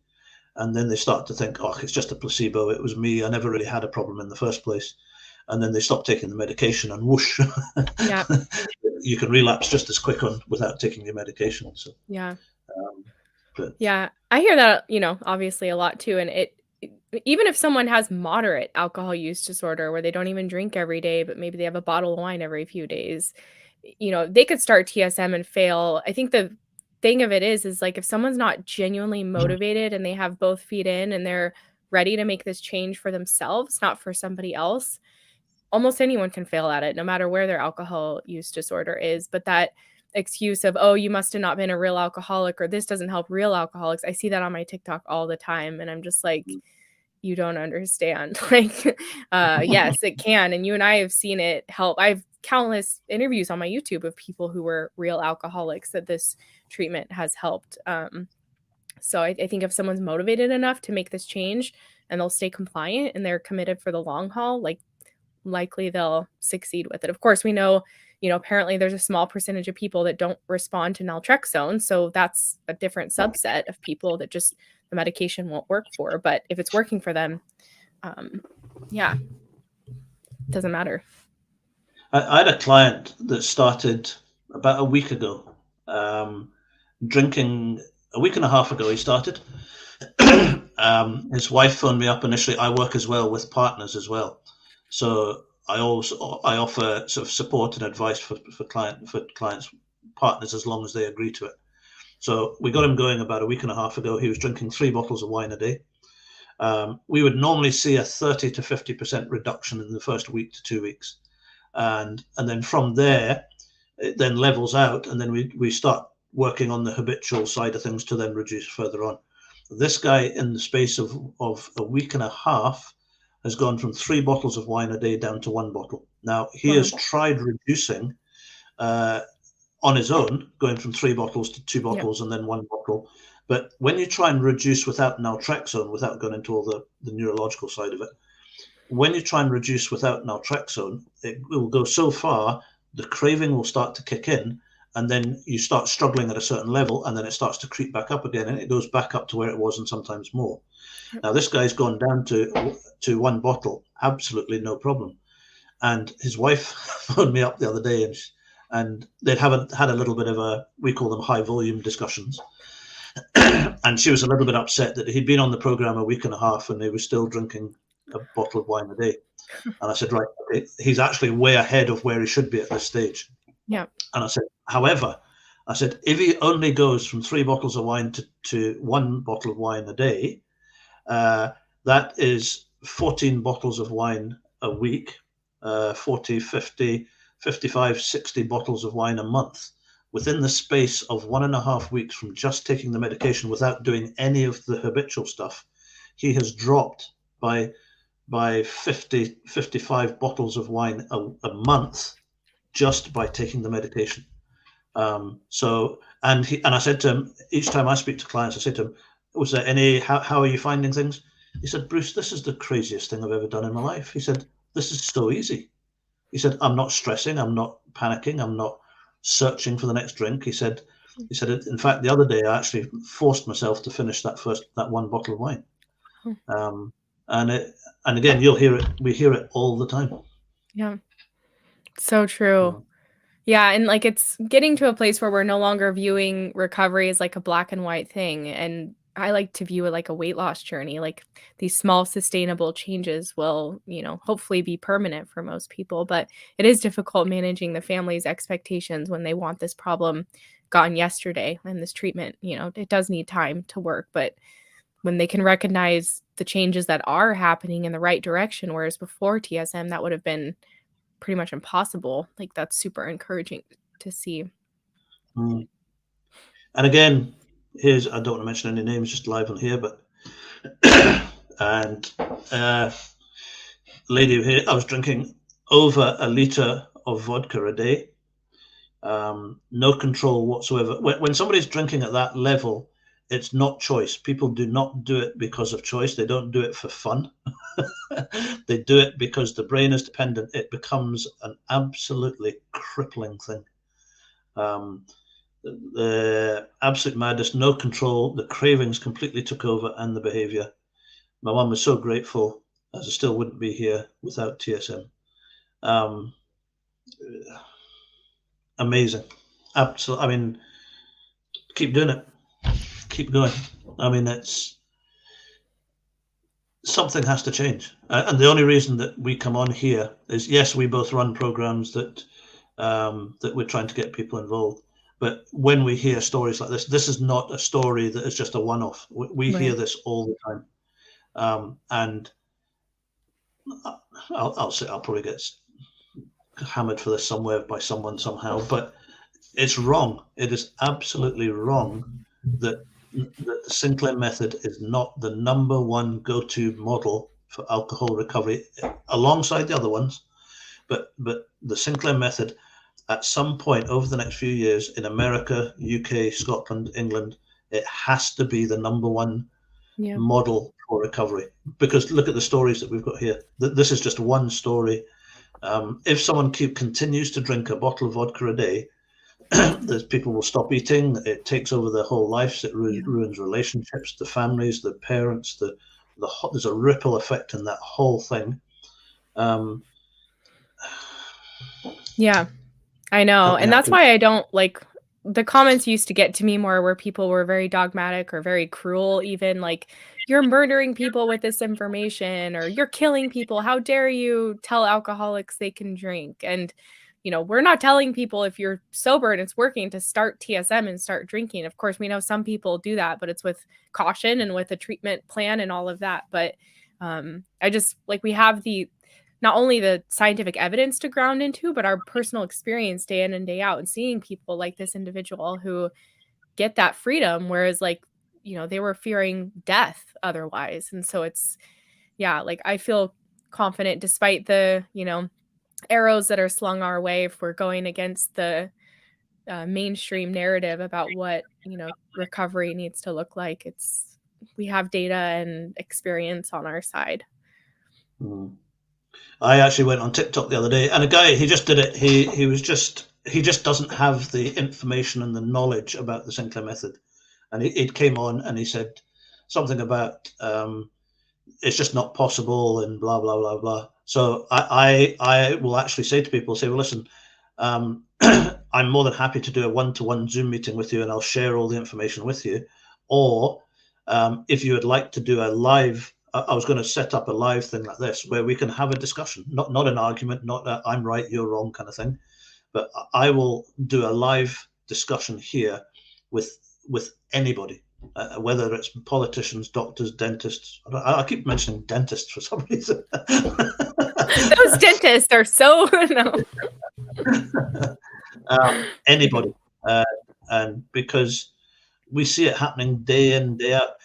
And then they start to think, oh, it's just a placebo. It was me. I never really had a problem in the first place. And then they stop taking the medication, and whoosh, yeah. You can relapse just as quick without taking your medication. So yeah. Yeah, I hear that, obviously a lot too. And even if someone has moderate alcohol use disorder where they don't even drink every day, but maybe they have a bottle of wine every few days, they could start TSM and fail. I think the thing of it is like, if someone's not genuinely motivated and they have both feet in and they're ready to make this change for themselves, not for somebody else, almost anyone can fail at it, no matter where their alcohol use disorder is. But that excuse of, oh, you must have not been a real alcoholic, or this doesn't help real alcoholics, I see that on my TikTok all the time. And I'm just like, you don't understand. Like, yes, it can. And you and I have seen it help. I have countless interviews on my YouTube of people who were real alcoholics that this treatment has helped. So I think if someone's motivated enough to make this change and they'll stay compliant and they're committed for the long haul, like, likely they'll succeed with it. Of course, we know, apparently there's a small percentage of people that don't respond to naltrexone. So that's a different subset of people that just the medication won't work for. But if it's working for them, it doesn't matter. I had a client that started about a week ago, drinking a week and a half ago. He started. His wife phoned me up initially. I work as well with partners as well. So I offer sort of support and advice for clients, partners, as long as they agree to it. So we got him going about a week and a half ago. He was drinking 3 bottles of wine a day. We would normally see a 30 to 50% reduction in the first week to 2 weeks. And then from there, it then levels out, and then we start working on the habitual side of things to then reduce further on. This guy, in the space of a week and a half, has gone from 3 bottles of wine a day down to 1 bottle. Now, he has tried reducing on his own, going from 3 bottles to 2 bottles and then 1 bottle. But when you try and reduce without naltrexone, without going into all the neurological side of it, when you try and reduce without naltrexone, it will go so far, the craving will start to kick in, and then you start struggling at a certain level, and then it starts to creep back up again, and it goes back up to where it was and sometimes more. Now, this guy's gone down to 1 bottle, absolutely no problem. And his wife phoned me up the other day, and they'd had a little bit of we call them high volume discussions. And she was a little bit upset that he'd been on the program a week and a half and he was still drinking a bottle of wine a day. And I said, right, okay, he's actually way ahead of where he should be at this stage. Yeah. And I said, however, if he only goes from 3 bottles of wine to 1 bottle of wine a day, that is 14 bottles of wine a week, 40, 50, 55, 60 bottles of wine a month. Within the space of 1.5 weeks from just taking the medication without doing any of the habitual stuff, he has dropped by 50, 55 bottles of wine a month just by taking the medication. And I said to him, each time I speak to clients, I say to him, was there any, how are you finding things? He said, Bruce, this is the craziest thing I've ever done in my life. He said, this is so easy. He said, I'm not stressing, I'm not panicking, I'm not searching for the next drink. He said, in fact, the other day I actually forced myself to finish that one bottle of wine. And again, you'll hear it. We hear it all the time. Yeah, so true. Yeah, and like it's getting to a place where we're no longer viewing recovery as like a black and white thing. And I like to view it like a weight loss journey. Like these small sustainable changes will, hopefully be permanent for most people. But it is difficult managing the family's expectations when they want this problem gone yesterday, and this treatment, it does need time to work. But when they can recognize the changes that are happening in the right direction, whereas before TSM, that would have been pretty much impossible. Like that's super encouraging to see. And again, I don't want to mention any names just live on here, but and lady here, I was drinking over a litre of vodka a day, no control whatsoever. When somebody's drinking at that level, it's not choice. People do not do it because of choice. They don't do it for fun. They do it because the brain is dependent. It becomes an absolutely crippling thing. The absolute madness, no control, the cravings completely took over, and the behavior. My mum was so grateful, as I still wouldn't be here without TSM. Amazing. Absolutely. I mean, keep doing it. Keep going. I mean, something has to change. And the only reason that we come on here is, yes, we both run programs that we're trying to get people involved. But when we hear stories like this is not a story that is just a one-off. We hear this all the time. And I'll say I'll probably get hammered for this somewhere by someone somehow, but it's wrong. It is absolutely wrong that the Sinclair Method is not the number one go-to model for alcohol recovery, alongside the other ones. But the Sinclair Method, at some point over the next few years in America, UK, Scotland, England, it has to be the number one model for recovery. Because look at the stories that we've got here. This is just one story. If someone continues to drink a bottle of vodka a day, the people will stop eating. It takes over their whole lives. It ruins relationships, the families, the parents. There's a ripple effect in that whole thing. Yeah, I know, and that's why I don't like the comments used to get to me more, where people were very dogmatic or very cruel, even like, you're murdering people with this information, or you're killing people. How dare you tell alcoholics they can drink? And we're not telling people if you're sober and it's working to start TSM and start drinking. Of course, we know some people do that, but it's with caution and with a treatment plan and all of that. But I just like, we have not only the scientific evidence to ground into, but our personal experience day in and day out, and seeing people like this individual who get that freedom, whereas they were fearing death otherwise. And so it's, like, I feel confident despite the, arrows that are slung our way if we're going against the mainstream narrative about what, recovery needs to look like. We have data and experience on our side. I actually went on TikTok the other day, and a guy, he just did it. He just doesn't have the information and the knowledge about the Sinclair Method. And he came on and he said something about it's just not possible and blah, blah, blah, blah. So I will actually say to people, well, listen, I'm more than happy to do a one-to-one Zoom meeting with you, and I'll share all the information with you. Or if you would like to do a live, I was going to set up a live thing like this where we can have a discussion, not an argument, not a I'm right, you're wrong kind of thing, but I will do a live discussion here with anybody. whether it's politicians, doctors, dentists. I keep mentioning dentists for some reason. Those dentists are so no. Anybody, and because we see it happening day in, day out.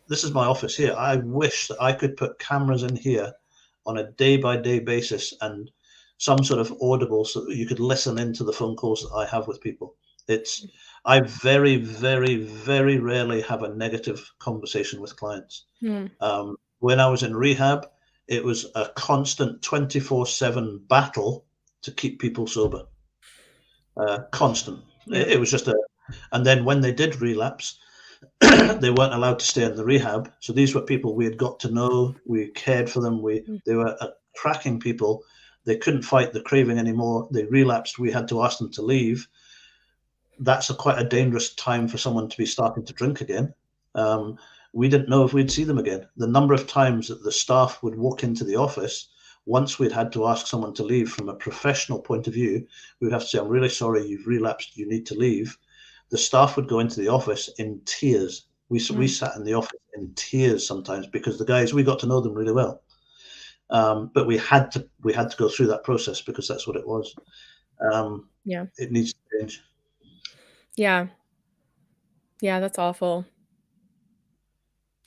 This is my office here. I wish that I could put cameras in here on a day-by-day basis and some sort of audible so that you could listen into the phone calls that I have with people. I very, very, very rarely have a negative conversation with clients. When I was in rehab, it was a constant 24/7 battle to keep people sober. Constant. It was just and then when they did relapse, they weren't allowed to stay in the rehab. So these were people we had got to know, we cared for them, they were cracking people. They couldn't fight the craving anymore. They relapsed. We had to ask them to leave. That's quite a dangerous time for someone to be starting to drink again. We didn't know if we'd see them again. The number of times that the staff would walk into the office, once we'd had to ask someone to leave from a professional point of view, we would have to say, I'm really sorry, you've relapsed, you need to leave. The staff would go into the office in tears. We sat in the office in tears sometimes because the guys, we got to know them really well. But we had to go through that process because that's what it was. It needs to change. Yeah, that's awful.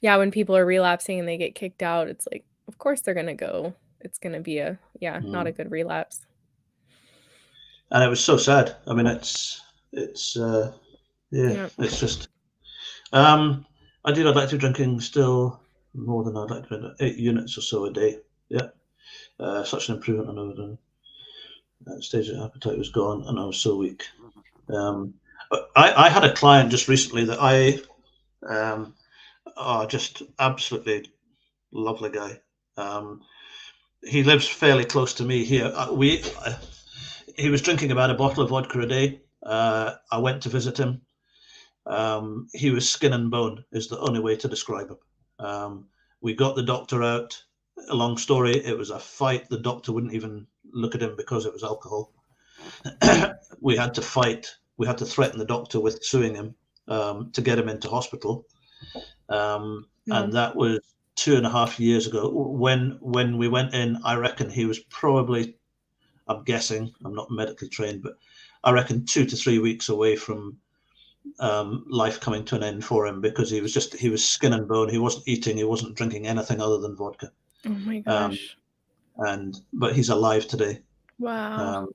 Yeah, when people are relapsing and they get kicked out, it's like, of course they're gonna go. It's gonna be not a good relapse. And it was so sad. I mean, it's just. I'd like to be drinking still more than I'd like to be, 8 units or so a day. Yeah, such an improvement on overdone. At the stage of appetite was gone, and I was so weak. I had a client just recently that just absolutely lovely guy. He lives fairly close to me here. He was drinking about a bottle of vodka a day. I went to visit him. He was skin and bone is the only way to describe him. We got the doctor out. A long story, it was a fight. The doctor wouldn't even look at him because it was alcohol. We had to fight. We had to threaten the doctor with suing him to get him into hospital. And that was 2.5 years ago. When we went in, I reckon he was probably, I'm guessing, I'm not medically trained, but I reckon 2 to 3 weeks away from life coming to an end for him because he was skin and bone. He wasn't eating, he wasn't drinking anything other than vodka. Oh my gosh. But he's alive today. Wow.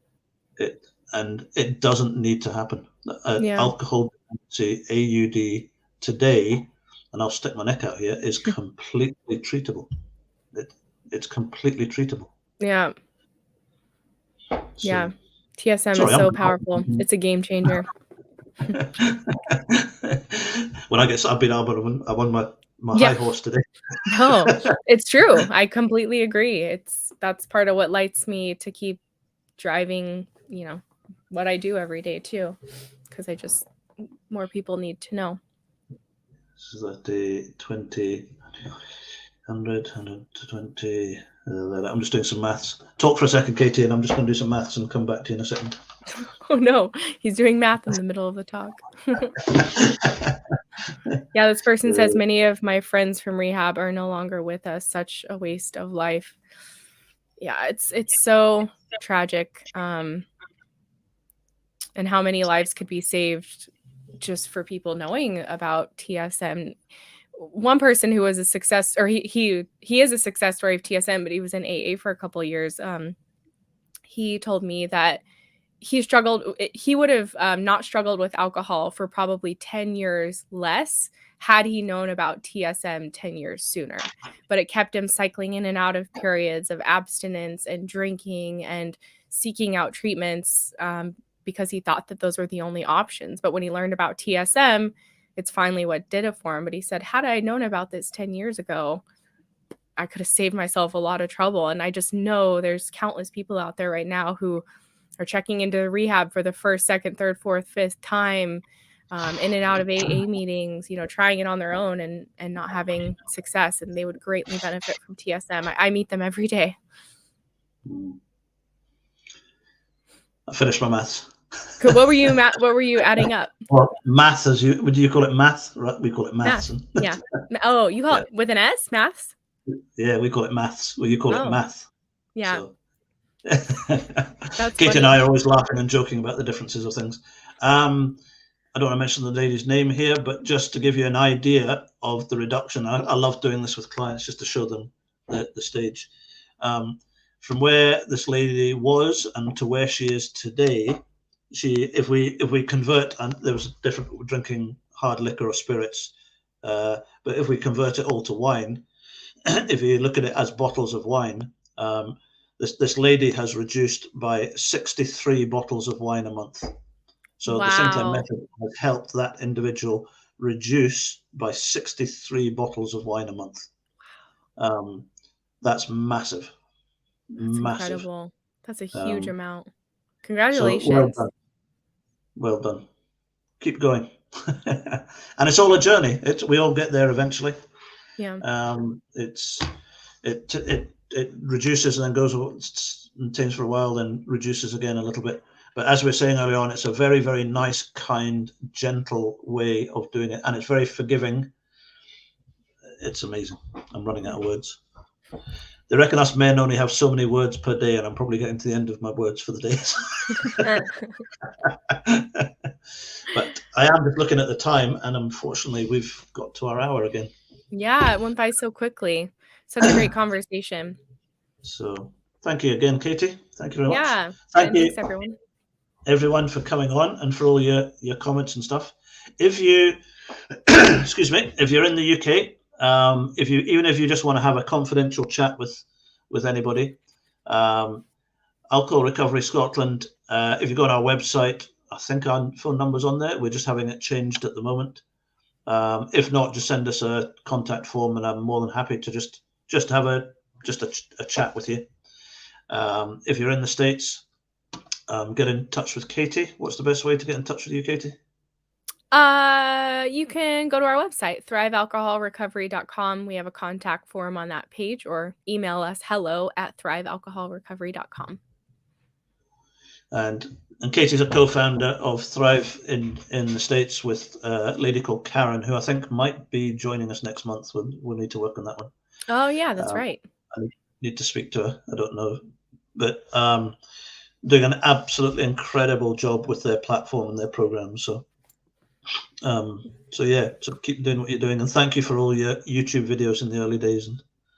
It doesn't need to happen. Alcohol dependency, AUD today, and I'll stick my neck out here, is completely treatable. It's completely treatable. Yeah. Yeah. TSM is so powerful. It's a game changer. When I get I've won my high horse today. No, it's true. I completely agree. That's part of what lights me to keep driving, what I do every day too, because more people need to know. This is like the 20, 100, 120. I'm just doing some maths. Talk for a second, Katie, and I'm just going to do some maths and come back to you in a second. Oh no, he's doing math in the middle of the talk. Yeah, this person says many of my friends from rehab are no longer with us. Such a waste of life. Yeah, it's so tragic. And how many lives could be saved just for people knowing about TSM. One person who was a success, or he is a success story of TSM, but he was in AA for a couple of years. He told me that he would have not struggled with alcohol for probably 10 years less had he known about TSM 10 years sooner. But it kept him cycling in and out of periods of abstinence and drinking and seeking out treatments because he thought that those were the only options. But when he learned about TSM, it's finally what did it for him. But he said, had I known about this 10 years ago, I could have saved myself a lot of trouble. And I just know there's countless people out there right now who are checking into rehab for the first, second, third, fourth, fifth time, in and out of AA meetings, trying it on their own and not having success. And they would greatly benefit from TSM. I meet them every day. I finished my maths. What were you adding up? Well, math, would you call it math? Right, we call it maths. Math. Yeah. Oh, you call it with an S, maths? Yeah, we call it maths. Well, you call it math. Yeah. So. That's Kate funny. and I are always laughing and joking about the differences of things. I don't want to mention the lady's name here, but just to give you an idea of the reduction, I love doing this with clients just to show them the stage. From where this lady was and to where she is today, if we convert, and there was a different drinking hard liquor or spirits, but if we convert it all to wine, if you look at it as bottles of wine, this lady has reduced by 63 bottles of wine a month. So the Sinclair Method has helped that individual reduce by 63 bottles of wine a month. That's massive. That's massive. Incredible. That's a huge amount. Congratulations. So well done. Well done. Keep going. And it's all a journey. We all get there eventually. Yeah. It reduces and then goes and tames for a while, then reduces again a little bit. But as we were saying earlier on, it's a very, very nice, kind, gentle way of doing it, and it's very forgiving. It's amazing. I'm running out of words. They reckon us men only have so many words per day, and I'm probably getting to the end of my words for the days. But I am just looking at the time, and unfortunately, we've got to our hour again. Yeah, it went by so quickly. Such a great conversation. So thank you again, Katie. Thank you very much. Yeah. Thanks, everyone for coming on and for all your comments and stuff. If you, excuse me, if you're in the UK, even if you just want to have a confidential chat with anybody, Alcohol Recovery Scotland. If you go on our website, I think our phone number's on there. We're just having it changed at the moment. If not, just send us a contact form, and I'm more than happy to just have a chat with you. If you're in the States, get in touch with Katie. What's the best way to get in touch with you, Katie? You can go to our website, thrivealcoholrecovery.com. We have a contact form on that page, or email us hello@thrivealcoholrecovery.com. And Katie's a co-founder of Thrive in the States with a lady called Karen, who I think might be joining us next month. We'll need to work on that one. Oh yeah, that's right. I need to speak to her. I don't know, but doing an absolutely incredible job with their platform and their program. So yeah, so keep doing what you're doing, and thank you for all your YouTube videos in the early days.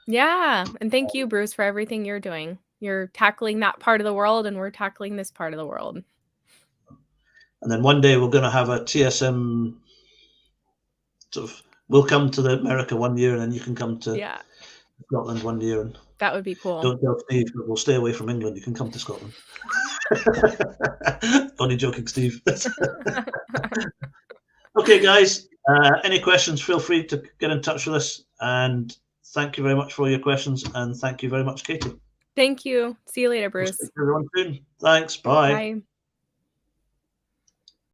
Yeah, and thank you, Bruce, for everything you're doing. You're tackling that part of the world, and we're tackling this part of the world. And then one day we're going to have a TSM we'll come to America one year, and then you can come to Scotland one year. And that would be cool. Don't tell Steve, but we'll stay away from England. You can come to Scotland. Only joking, Steve. Okay, guys, any questions, feel free to get in touch with us. And thank you very much for all your questions. And thank you very much, Katie. Thank you. See you later, Bruce. We'll speak to everyone soon. Thanks. Bye. Bye.